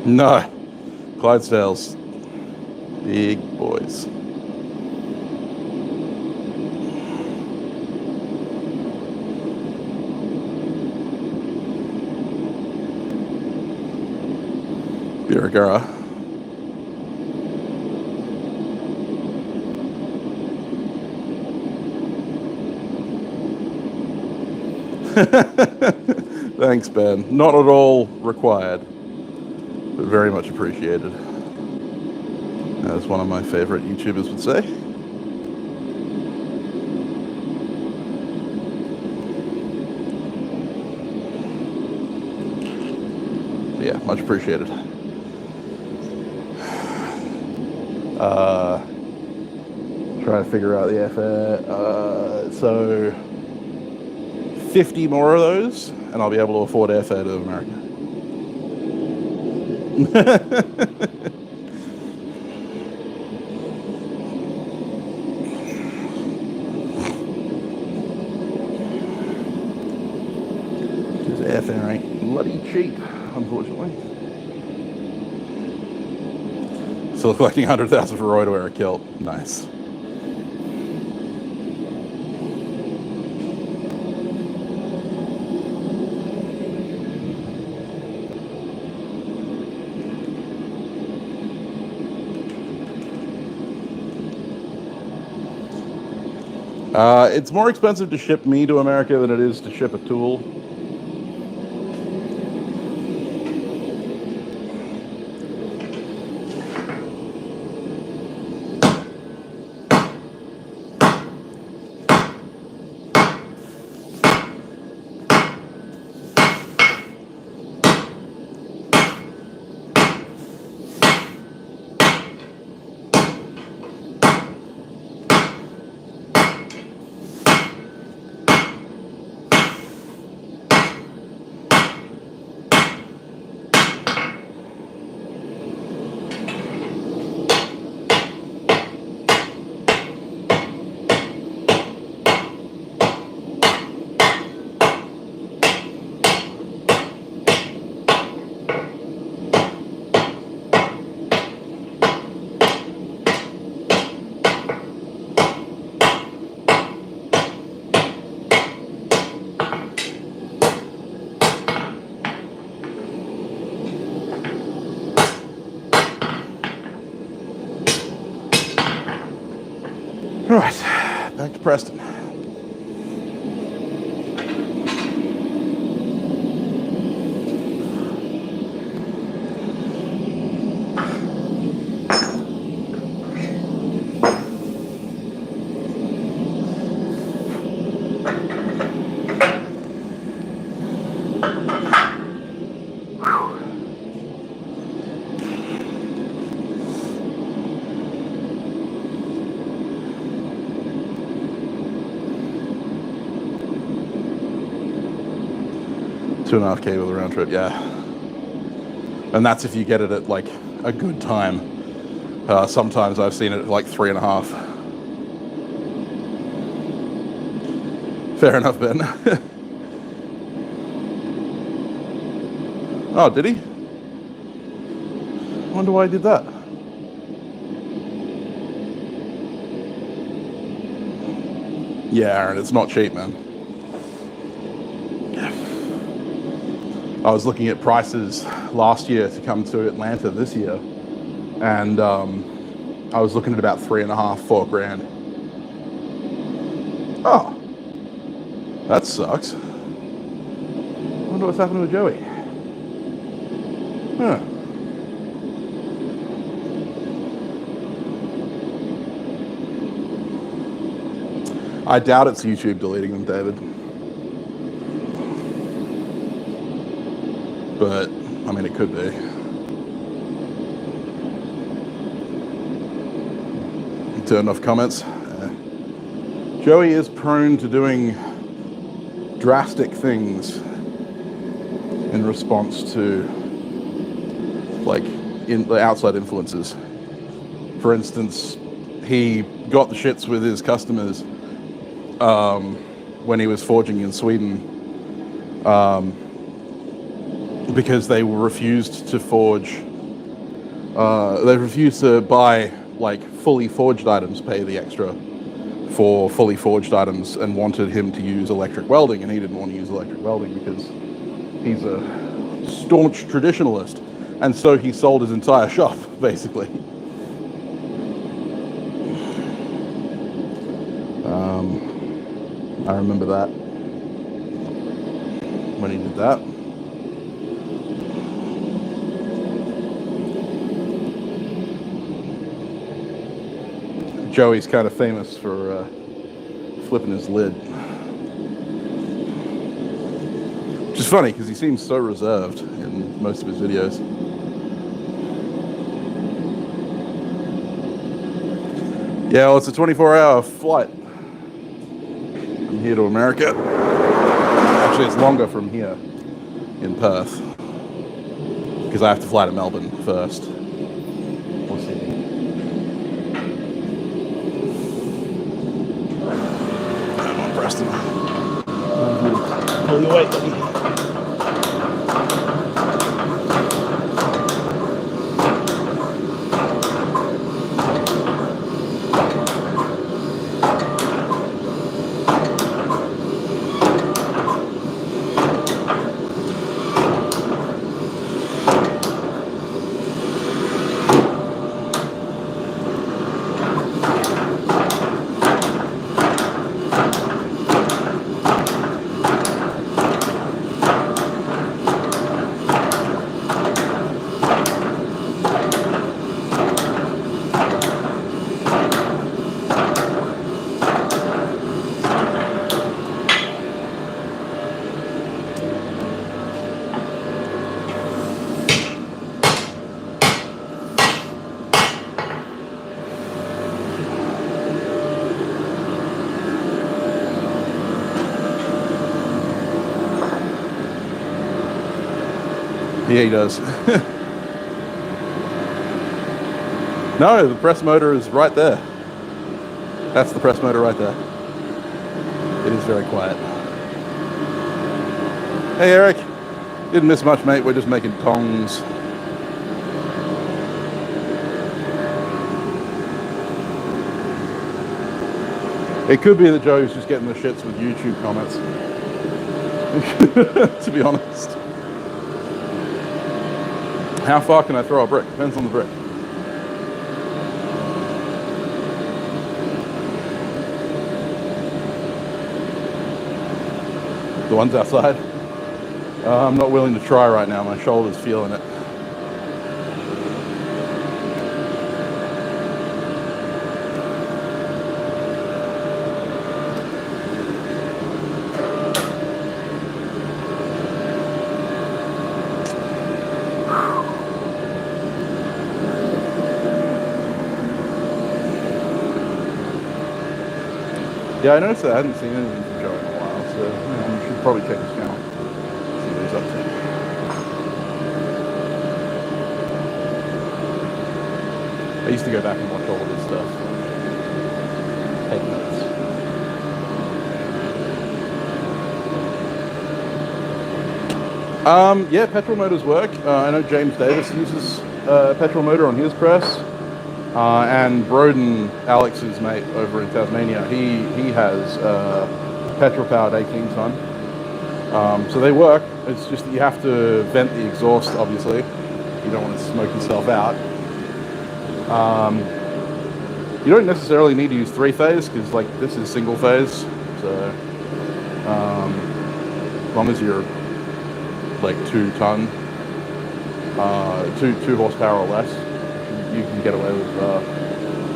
No, Clydesdales, big boys. Biragara. Thanks, Ben. Not at all required, but very much appreciated. As one of my favorite YouTubers would say. Yeah, much appreciated. Trying to figure out the airfare. So 50 more of those, and I'll be able to afford airfare to America. Because airfare ain't bloody cheap, unfortunately. Still collecting 100,000 for Roy to wear a kilt. Nice. It's more expensive to ship me to America than it is to ship a tool. All right, back to Preston. 2.5K with a round trip, yeah. And that's if you get it at like a good time. Sometimes I've seen it at like 3.5. Fair enough, Ben. Oh, did he? I wonder why he did that. Yeah, Aaron, it's not cheap, man. I was looking at prices last year to come to Atlanta this year, and I was looking at about 3.5, 4 grand. Oh, that sucks. I wonder what's happened with Joey. Huh. I doubt it's YouTube deleting them, David. But, I mean, it could be. Turned off comments. Joey is prone to doing drastic things in response to, like, the outside influences. For instance, he got the shits with his customers when he was forging in Sweden, because they refused to forge. They refused to buy like fully forged items, pay the extra for fully forged items, and wanted him to use electric welding, and he didn't want to use electric welding because he's a staunch traditionalist, and so he sold his entire shop basically. I remember that when he did that. Joey's kind of famous for flipping his lid. Which is funny because he seems so reserved in most of his videos. Yeah, well, it's a 24-hour flight from here to America. Actually, it's longer from here in Perth because I have to fly to Melbourne first. We'll see. Come on, Preston. Pull your weight, buddy. Yeah, he does. No, the press motor is right there. That's the press motor right there. It is very quiet. Hey, Eric. Didn't miss much, mate. We're just making tongs. It could be that Joe's just getting the shits with YouTube comments. To be honest. How far can I throw a brick? Depends on the brick. The ones outside? I'm not willing to try right now. My shoulder's feeling it. Yeah, I noticed that I hadn't seen anything from Joe in a while, so you should probably check his channel, see what he's up to. I used to go back and watch all of this stuff. Take notes. Yeah, petrol motors work. I know James Davis uses a petrol motor on his press. And Broden, Alex's mate over in Tasmania, he has petrol-powered 18-ton. So they work. It's just that you have to vent the exhaust, obviously. You don't want to smoke yourself out. You don't necessarily need to use three-phase because, like, this is single-phase. So as long as you're like 2-ton, 2 horsepower or less, you can get away with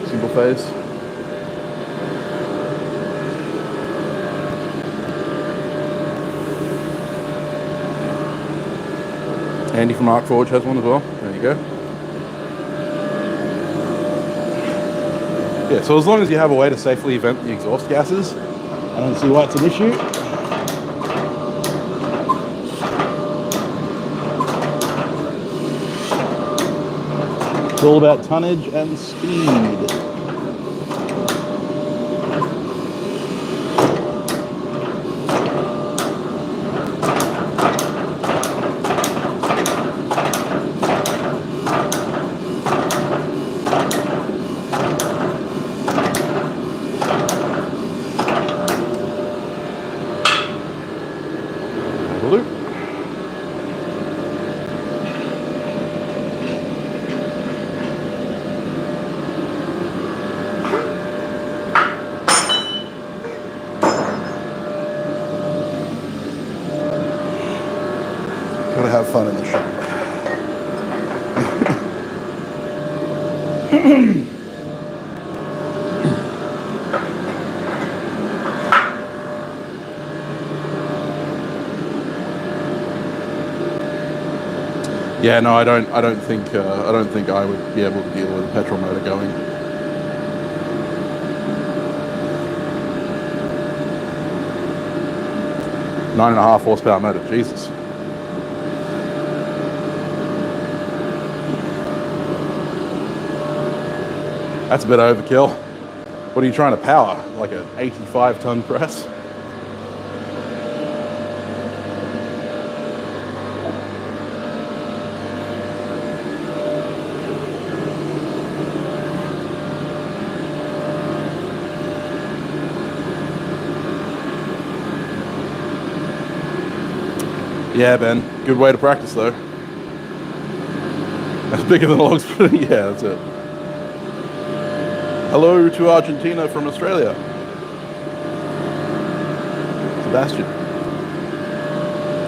single-phase. Andy from Arc Forge has one as well. There you go. Yeah, so as long as you have a way to safely vent the exhaust gases, I don't see why it's an issue. It's all about tonnage and speed. Gotta have fun in the shop. Yeah, no, I don't think I would be able to deal with a petrol motor going. Nine and a half horsepower motor, Jesus. That's a bit overkill. What are you trying to power? Like an 85-ton press? Yeah, Ben. Good way to practice, though. That's bigger than a log splitter. Yeah, that's it. Hello to Argentina from Australia. Sebastian.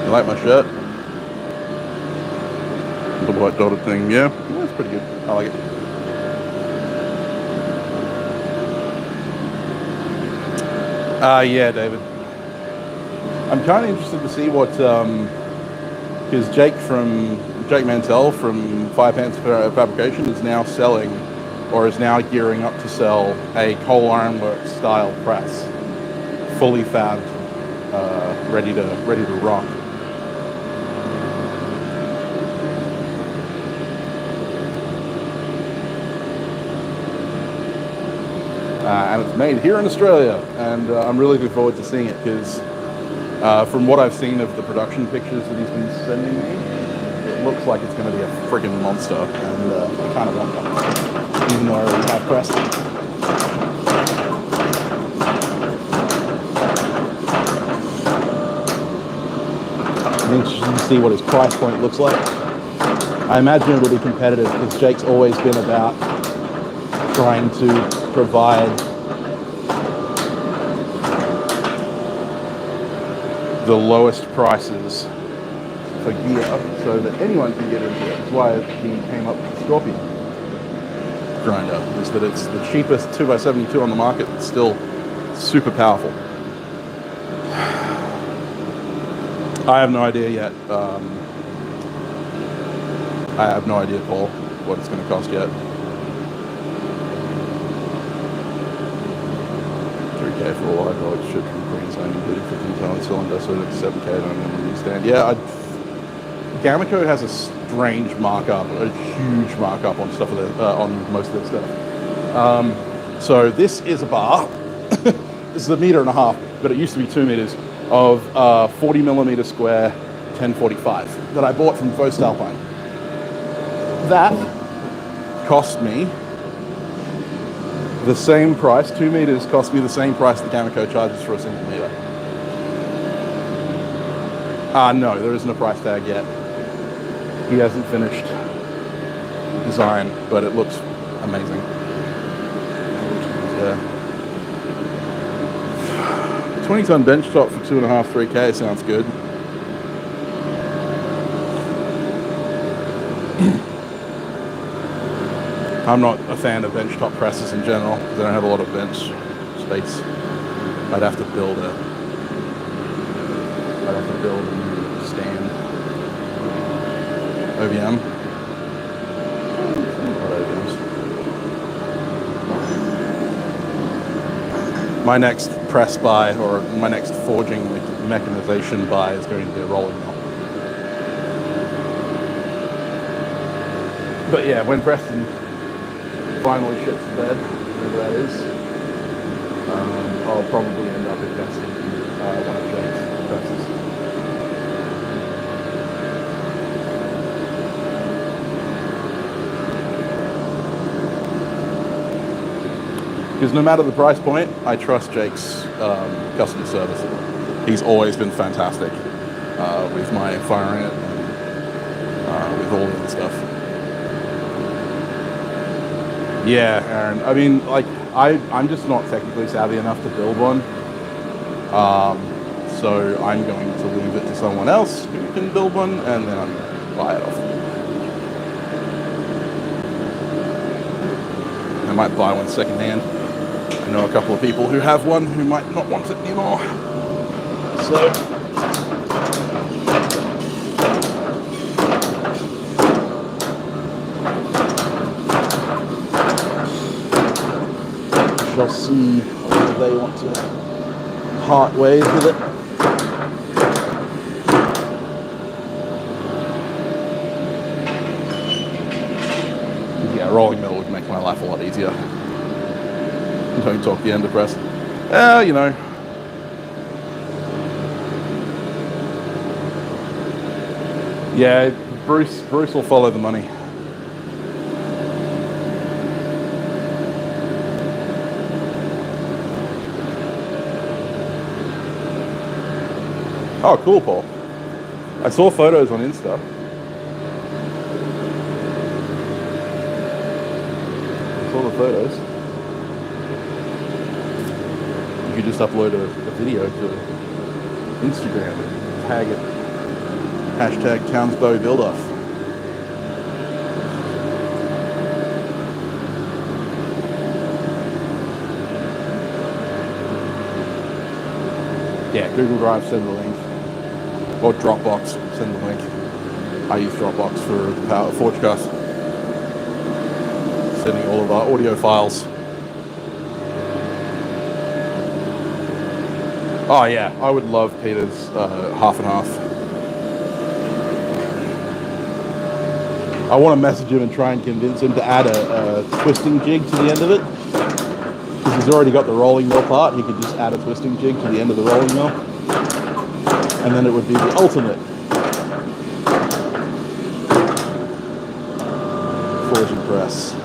You like my shirt? Little white dotted thing. Yeah, that's pretty good. I like it. Yeah, David. I'm kind of interested to see what, because Jake Mantell from Fire Pants Fabrication is now selling, or is now gearing up to sell, a coal ironworks style press, fully fabbed, ready to rock. And it's made here in Australia, and I'm really looking forward to seeing it because from what I've seen of the production pictures that he's been sending me, it looks like it's going to be a friggin' monster, and I kind of want that, even though I already have pressed it. I'm interested to see what his price point looks like. I imagine it'll be competitive because Jake's always been about trying to provide the lowest prices for gear so that anyone can get into it. That's why he came up with the Scorpion grinder, is that it's the cheapest 2x72 on the market. It's still super powerful. I have no idea yet. I have no idea, Paul, what it's going to cost yet. 3K for all hydraulics shipped from Queensland, including 15-ton cylinder, so it's 7K on the stand. Yeah, Gameco has a strange markup, a huge markup on stuff on most of their stuff. So this is a bar. This is 1.5 meters, but it used to be 2 meters of 40 millimeter square 1045 that I bought from Voestalpine. That cost me the same price. 2 meters cost me the same price that Gameco charges for a single meter. No, there isn't a price tag yet. He hasn't finished design, but it looks amazing. Yeah. 20-ton bench top for 2.5, 3K sounds good. I'm not a fan of bench top presses in general because I don't have a lot of bench space. I'd have to build a new stand. OBM. My next press buy, or my next forging mechanization buy, is going to be a rolling mill. But yeah, when Preston finally shits the bed, whatever that is, I'll probably end up investing in one of Jake's presses. Because no matter the price point, I trust Jake's customer service. He's always been fantastic with my firing it and with all of the stuff. Yeah, Aaron. I mean, like, I'm just not technically savvy enough to build one. So I'm going to leave it to someone else who can build one, and then I'm going to buy it off. I might buy one secondhand. I know a couple of people who have one who might not want it anymore. So shall see whether they want to part ways with it. Yeah, rolling mill would make my life a lot easier. Don't talk the end of press. You know. Yeah, Bruce will follow the money. Oh, cool, Paul. I saw photos on Insta. I saw the photos. You just upload a video to Instagram and tag it. Hashtag Townsbowie Build-Off. Yeah, Google Drive, send the link. Or Dropbox, send the link. I use Dropbox for the Power Forgecast. Sending all of our audio files. Oh yeah, I would love Peter's half and half. I want to message him and try and convince him to add a twisting jig to the end of it. Because he's already got the rolling mill part, he could just add a twisting jig to the end of the rolling mill. And then it would be the ultimate forging press.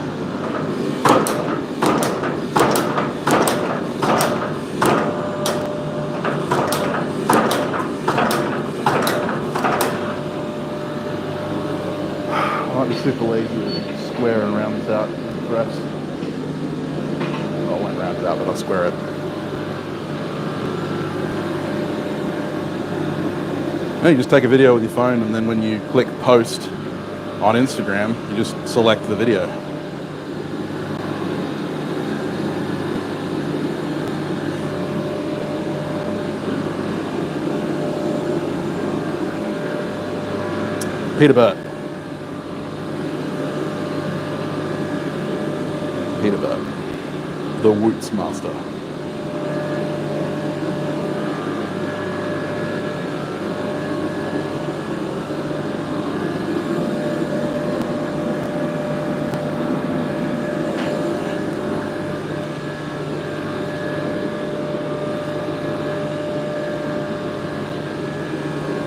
Super lazy to square and round this out with the press. I won't round it out, but I'll square it. Now you just take a video with your phone, and then when you click post on Instagram, you just select the video. Peter Burt. The Woots Master.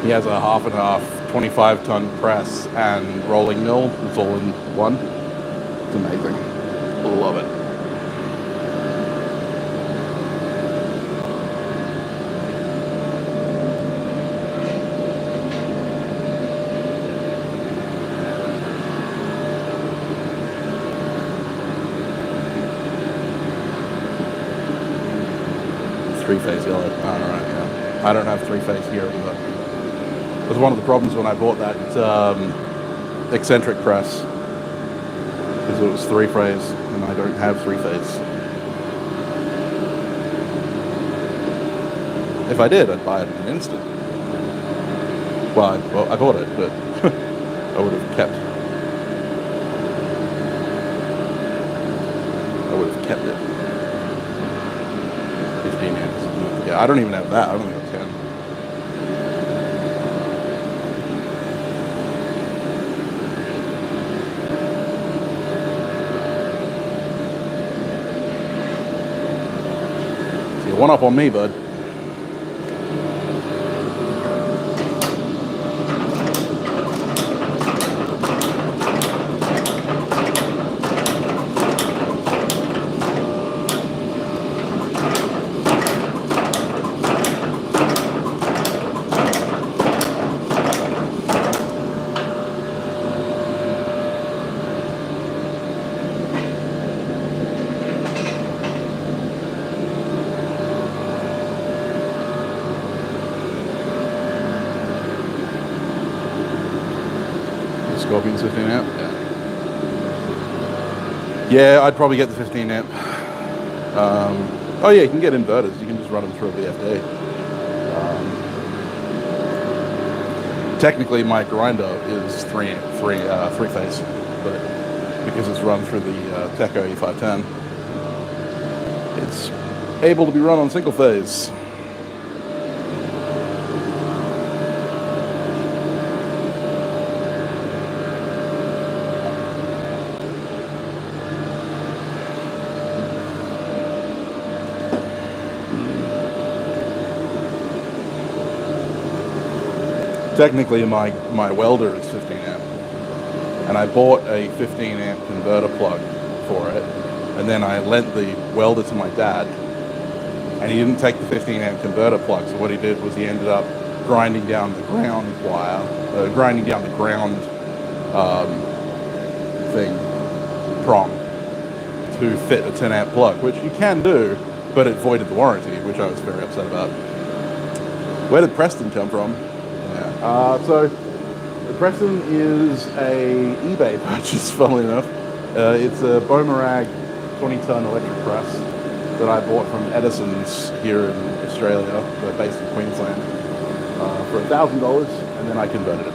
He has a half and half 25-ton press and rolling mill. It's all in one. It's amazing. Love it. Three-phase yellow. Oh, right, yeah. I don't have three-phase here, but it was one of the problems when I bought that eccentric press, because it was three-phase, and I don't have three-phase. If I did, I'd buy it in an instant. Well, I bought it, but I would have kept it. 15 amps. Yeah, I don't even have that. I don't even have 10. So you're one up on me, bud. Scorpion's 15 amp? Yeah, I'd probably get the 15 amp. Oh yeah, you can get inverters. You can just run them through a VFD. Technically, my grinder is three phase, but because it's run through the Teco E510, it's able to be run on single phase. Technically, my welder is 15 amp, and I bought a 15 amp converter plug for it, and then I lent the welder to my dad, and he didn't take the 15 amp converter plug, so what he did was he ended up grinding down the ground wire, grinding down the ground prong to fit a 10 amp plug, which you can do, but it voided the warranty, which I was very upset about. Where did Preston come from? So Preston is a eBay purchase, funnily enough. It's a Boomerang 20-ton electric press that I bought from Edison's here in Australia. They're based in Queensland for $1,000, and then I converted it.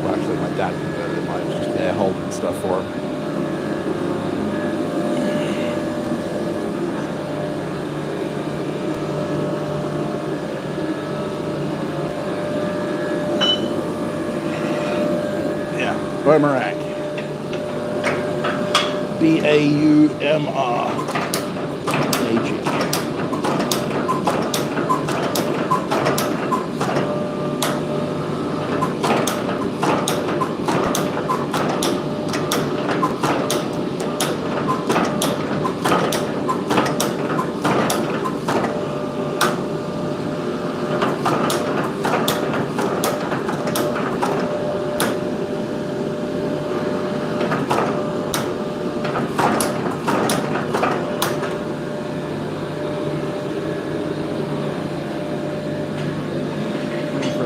Well, actually, my dad converted it. I was just air holding stuff for him. Boomerang. B-A-U-M-R-A-G.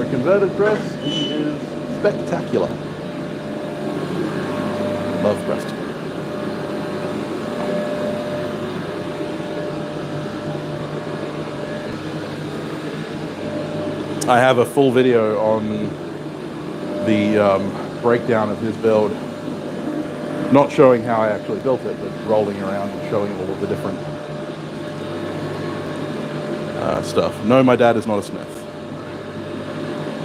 Converted press, he is spectacular. Love Preston. I have a full video on the breakdown of his build, not showing how I actually built it, but rolling around and showing all of the different stuff. No, my dad is not a smith.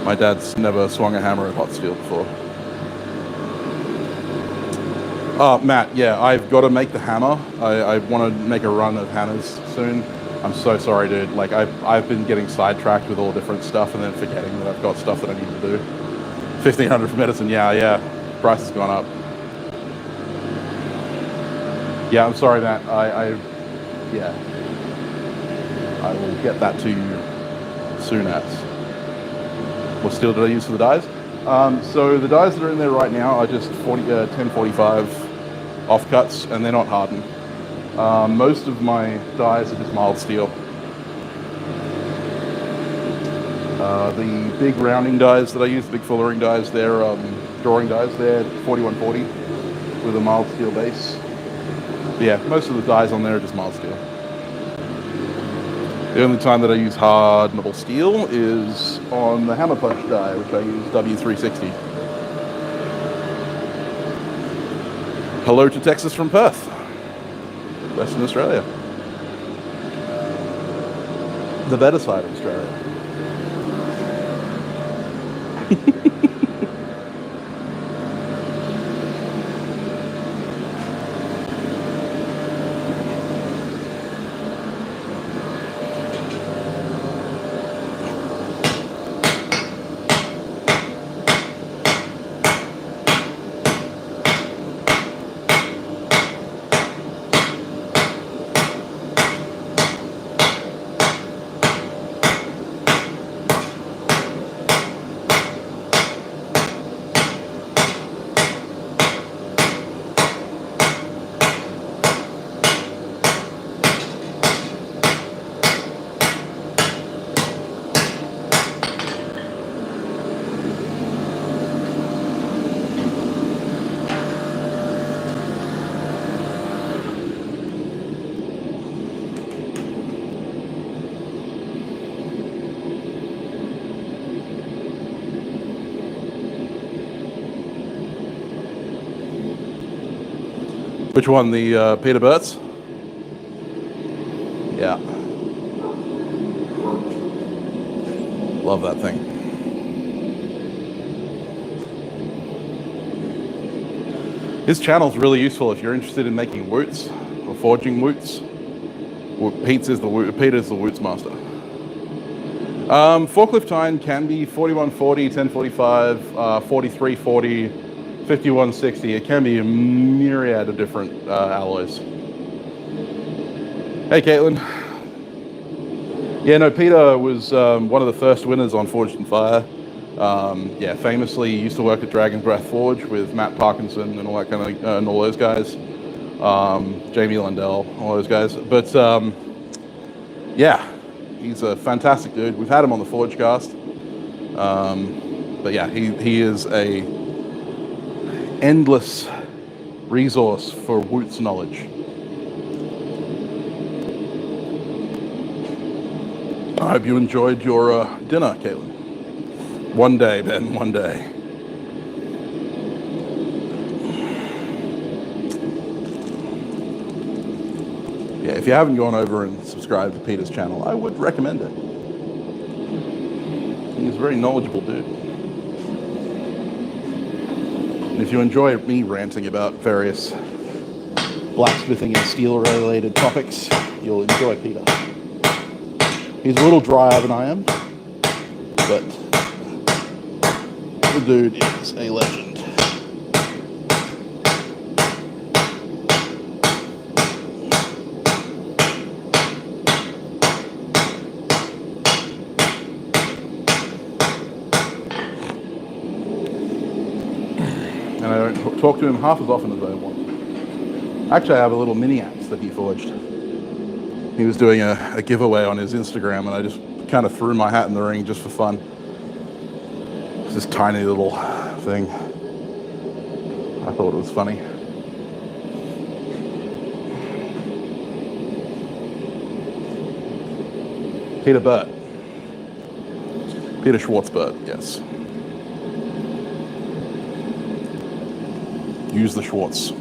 My dad's never swung a hammer at hot steel before. Matt, yeah, I've got to make the hammer. I want to make a run of hammers soon. I'm so sorry, dude. Like, I've been getting sidetracked with all different stuff and then forgetting that I've got stuff that I need to do. 1,500 for medicine, yeah. Price has gone up. Yeah, I'm sorry, Matt. Yeah. I will get that to you soon as. What steel did I use for the dies? So the dies that are in there right now are just 1045 offcuts, and they're not hardened. Most of my dies are just mild steel. The big rounding dies that I use, the big fullering dies, they're drawing dies, they're 4140 with a mild steel base. But yeah, most of the dies on there are just mild steel. The only time that I use hardenable steel is on the hammer punch die, which I use W360. Hello to Texas from Perth, Western Australia. The better side of Australia. Which one, the Peter Burt's? Yeah. Love that thing. His channel's really useful if you're interested in making woots or forging woots. Peter's the woots master. Forklift tine can be 4140, 1045, 4340, 5160. It can be a myriad of different alloys. Hey, Caitlin. Yeah, no, Peter was one of the first winners on Forged in Fire. Yeah, famously used to work at Dragon's Breath Forge with Matt Parkinson and all that kind of, and all those guys. Jamie Lundell, all those guys. But yeah, he's a fantastic dude. We've had him on the Forge cast. But yeah, he is a endless resource for Woot's knowledge. I hope you enjoyed your dinner, Caitlin. One day, Ben, one day. Yeah, if you haven't gone over and subscribed to Peter's channel, I would recommend it. He's a very knowledgeable dude. And if you enjoy me ranting about various blacksmithing and steel-related topics, you'll enjoy Peter. He's a little drier than I am, but the dude is a legend. And I don't talk to him half as often as I want. Actually, I have a little mini axe that he forged. He was doing a giveaway on his Instagram, and I just kind of threw my hat in the ring just for fun. It's this tiny little thing. I thought it was funny. Peter Burt. Peter Schwartzburt, yes. Use the Schwartz.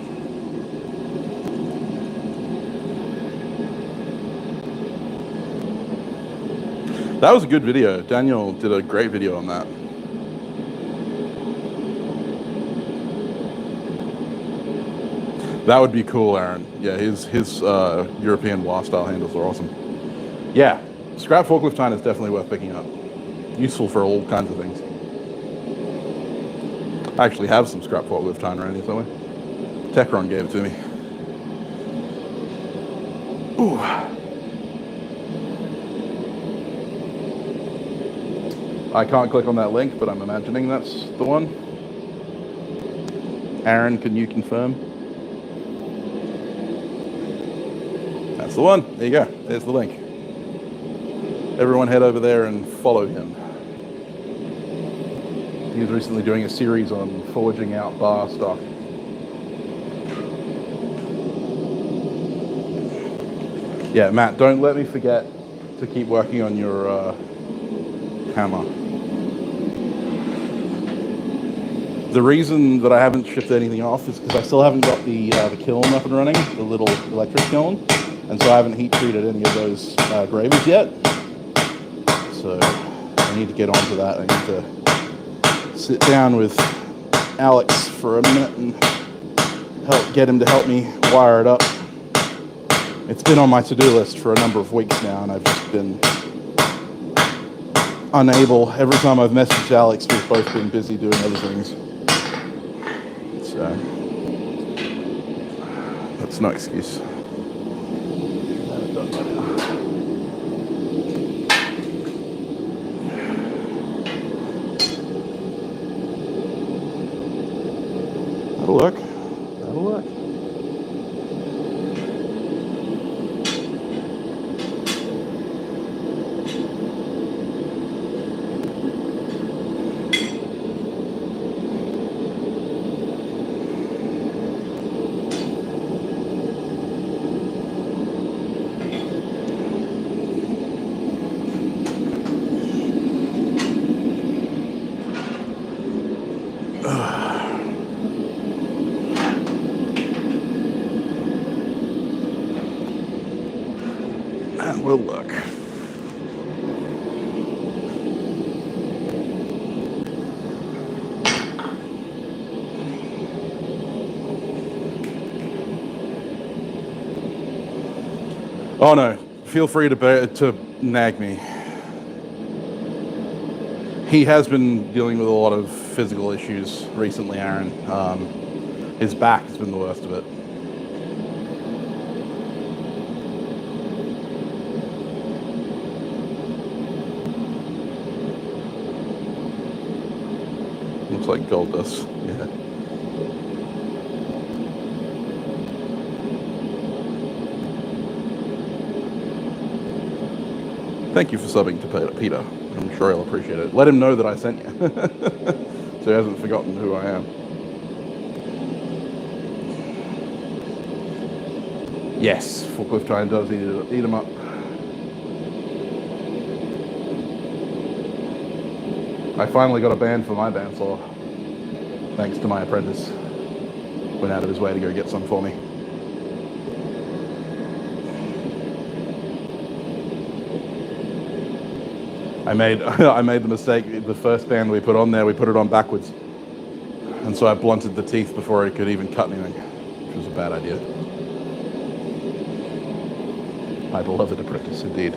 That was a good video. Daniel did a great video on that. That would be cool, Aaron. Yeah, his European WAR style handles are awesome. Yeah, scrap forklift tine is definitely worth picking up. Useful for all kinds of things. I actually have some scrap forklift tine around here somewhere. Techron gave it to me. Ooh. I can't click on that link, but I'm imagining that's the one. Aaron, can you confirm? That's the one. There you go. There's the link. Everyone head over there and follow him. He was recently doing a series on forging out bar stock. Yeah, Matt, don't let me forget to keep working on your hammer. The reason that I haven't shipped anything off is because I still haven't got the kiln up and running, the little electric kiln, and so I haven't heat treated any of those gravies yet. So I need to get onto that. I need to sit down with Alex for a minute and get him to help me wire it up. It's been on my to-do list for a number of weeks now, and I've just been unable. Every time I've messaged Alex, we've both been busy doing other things. So that's no excuse. That'll work. That'll work. Will look. Oh no, feel free to nag me. He has been dealing with a lot of physical issues recently, Aaron. His back has been the worst of it. Looks like gold dust. Yeah. Thank you for subbing to Peter. I'm sure he'll appreciate it. Let him know that I sent you, so he hasn't forgotten who I am. Yes, forklift tine does eat them up. I finally got a band for my bandsaw, thanks to my apprentice. Went out of his way to go get some for me. I made the mistake, the first band we put on there, we put it on backwards. And so I blunted the teeth before it could even cut anything, which was a bad idea. My beloved apprentice, indeed.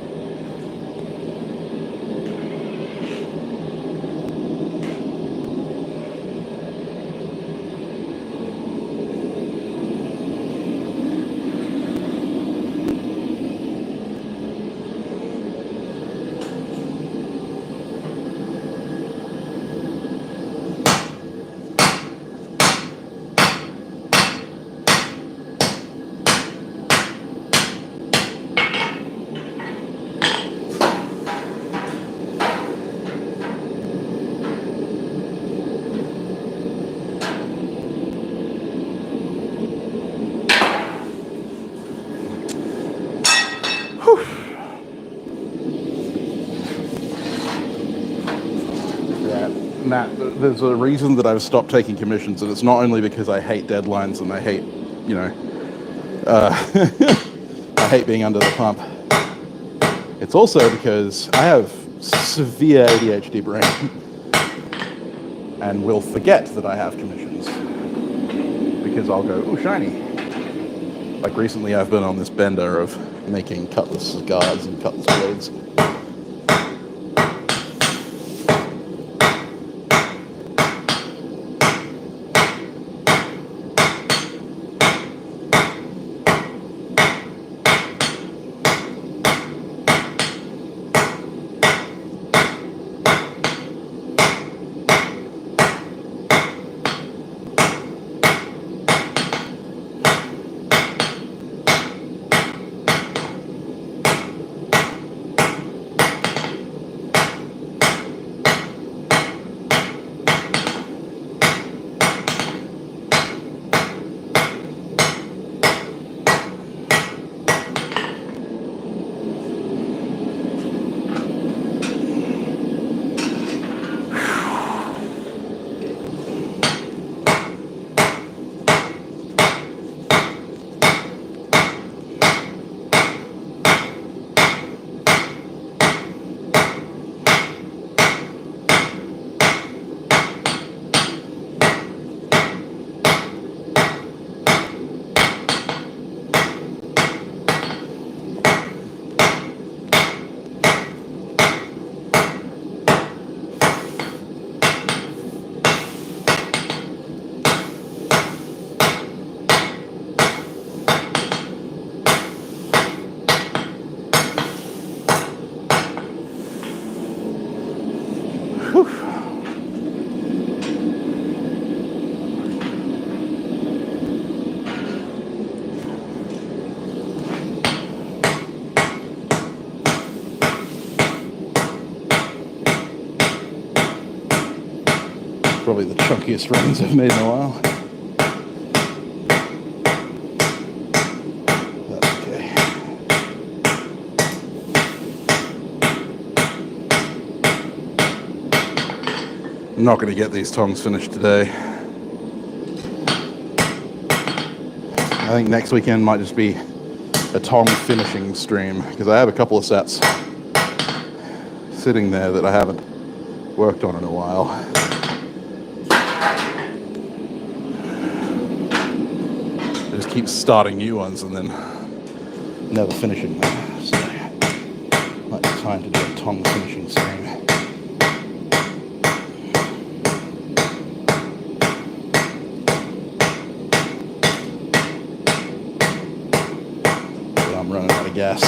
Matt, there's a reason that I've stopped taking commissions, and it's not only because I hate deadlines and I hate, I hate being under the pump. It's also because I have severe ADHD brain and will forget that I have commissions because I'll go, oh, shiny. Like recently I've been on this bender of making cutlass guards and cutlass blades. Probably the chunkiest runs I've made in a while. That's okay. I'm not going to get these tongs finished today. I think next weekend might just be a tong finishing stream, because I have a couple of sets sitting there that I haven't worked on in a while. Keep starting new ones and then never finishing them. So might be time to do a tong finishing stream. But I'm running out of gas.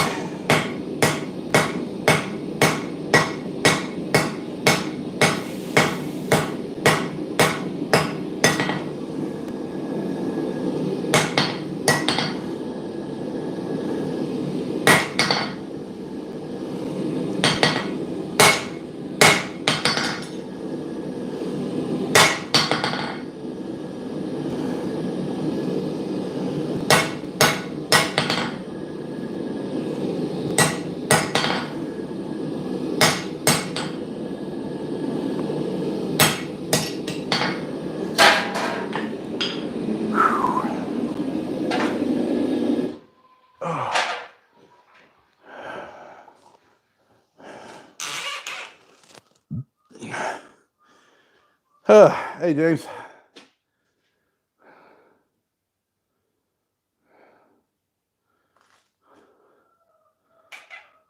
Hey, James.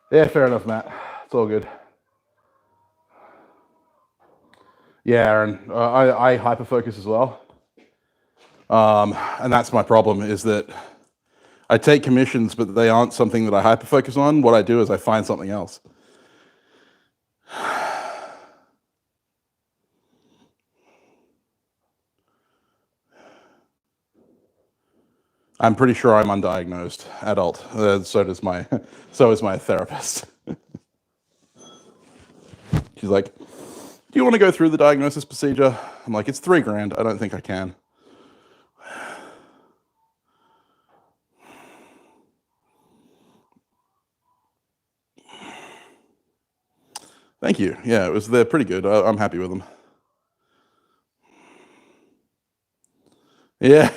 Yeah, fair enough, Matt. It's all good. Yeah, Aaron, I hyperfocus as well. And that's my problem, is that I take commissions, but they aren't something that I hyperfocus on. What I do is I find something else. I'm pretty sure I'm undiagnosed adult. So is my therapist. She's like, "Do you want to go through the diagnosis procedure?" I'm like, "It's $3,000. I don't think I can." Thank you. Yeah, they're pretty good. I'm happy with them. Yeah,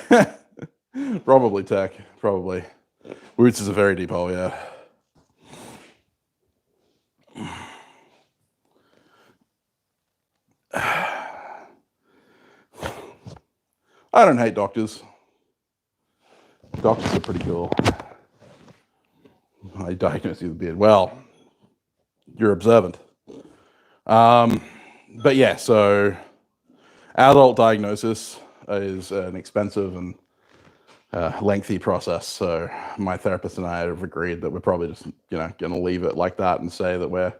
probably tech. Probably. Roots is a very deep hole. Yeah. I don't hate doctors. Doctors are pretty cool. I diagnosed you with a beard. Well, you're observant. But yeah, so adult diagnosis is an expensive and lengthy process. So my therapist and I have agreed that we're probably just, going to leave it like that and say that we're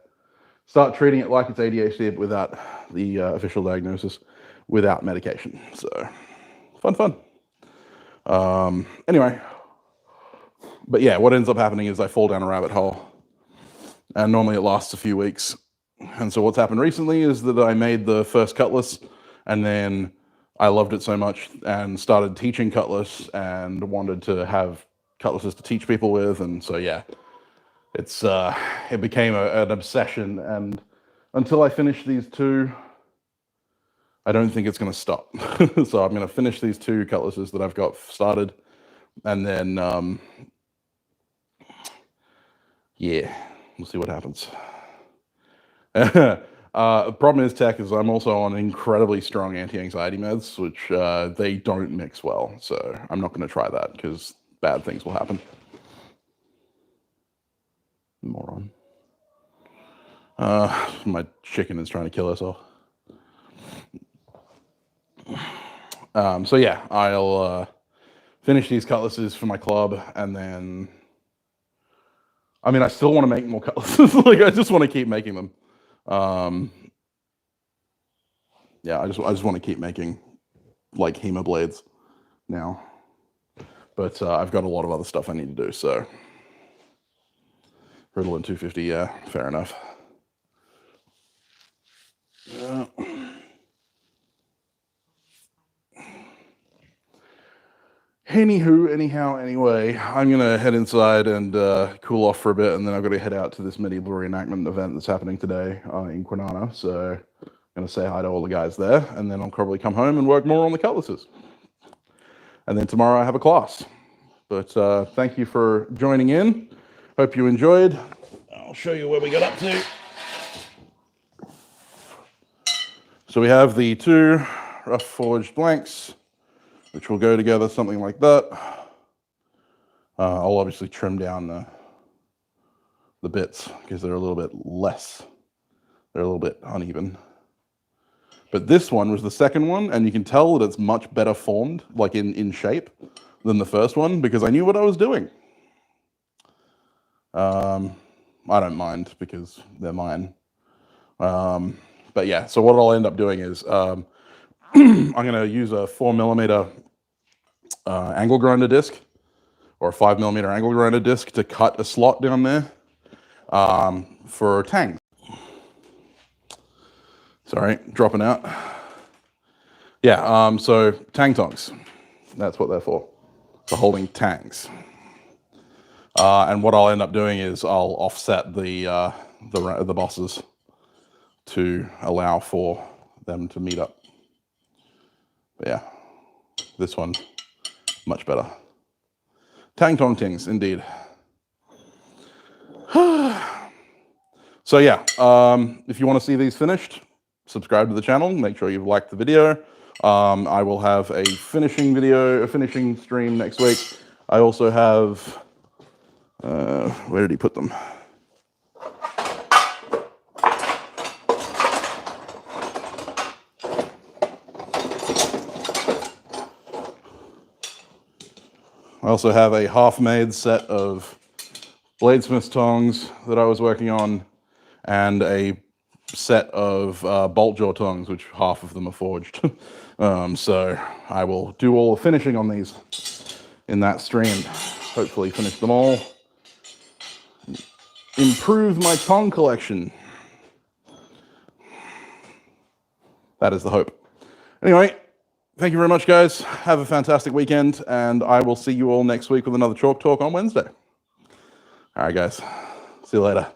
start treating it like it's ADHD, but without the official diagnosis, without medication. So fun. Anyway, but yeah, what ends up happening is I fall down a rabbit hole, and normally it lasts a few weeks. And so what's happened recently is that I made the first cutlass, and then I loved it so much and started teaching cutlass and wanted to have cutlasses to teach people with. And so yeah, it became an obsession, and until I finish these two, I don't think it's going to stop. So I'm going to finish these two cutlasses that I've got started, and then yeah, we'll see what happens. Problem is, tech, is I'm also on incredibly strong anti-anxiety meds, which they don't mix well. So I'm not going to try that because bad things will happen. Moron. My chicken is trying to kill herself. So yeah, I'll finish these cutlasses for my club, and then I still want to make more cutlasses. Like, I just want to keep making them. Yeah, I just want to keep making like HEMA blades now, but I've got a lot of other stuff I need to do. So Ritalin 250, yeah, fair enough. Anyway, I'm gonna head inside and cool off for a bit, and then I've got to head out to this medieval reenactment event that's happening today in Kwinana. So I'm gonna say hi to all the guys there, and then I'll probably come home and work more on the cutlasses. And then tomorrow I have a class. But thank you for joining in. Hope you enjoyed. I'll show you where we got up to. So we have the two rough forged blanks, which will go together something like that. I'll obviously trim down the bits because they're a little bit less. They're a little bit uneven. But this one was the second one, and you can tell that it's much better formed, like in shape, than the first one, because I knew what I was doing. I don't mind because they're mine. But yeah, so what I'll end up doing is I'm going to use a 4mm angle grinder disc, or a 5mm angle grinder disc, to cut a slot down there for tangs. Sorry, dropping out. Yeah, so tang tongs. That's what they're for holding tangs. And what I'll end up doing is I'll offset the bosses to allow for them to meet up. But yeah, this one, much better. Tang tong tings, indeed. So yeah, if you want to see these finished, subscribe to the channel. Make sure you've liked the video. I will have a finishing stream next week. I also have, where did he put them? I also have a half-made set of Bladesmith tongs that I was working on, and a set of bolt jaw tongs, which half of them are forged. So I will do all the finishing on these in that stream. Hopefully finish them all. Improve my tong collection. That is the hope. Anyway, thank you very much, guys. Have a fantastic weekend, and I will see you all next week with another Chalk Talk on Wednesday. All right, guys. See you later.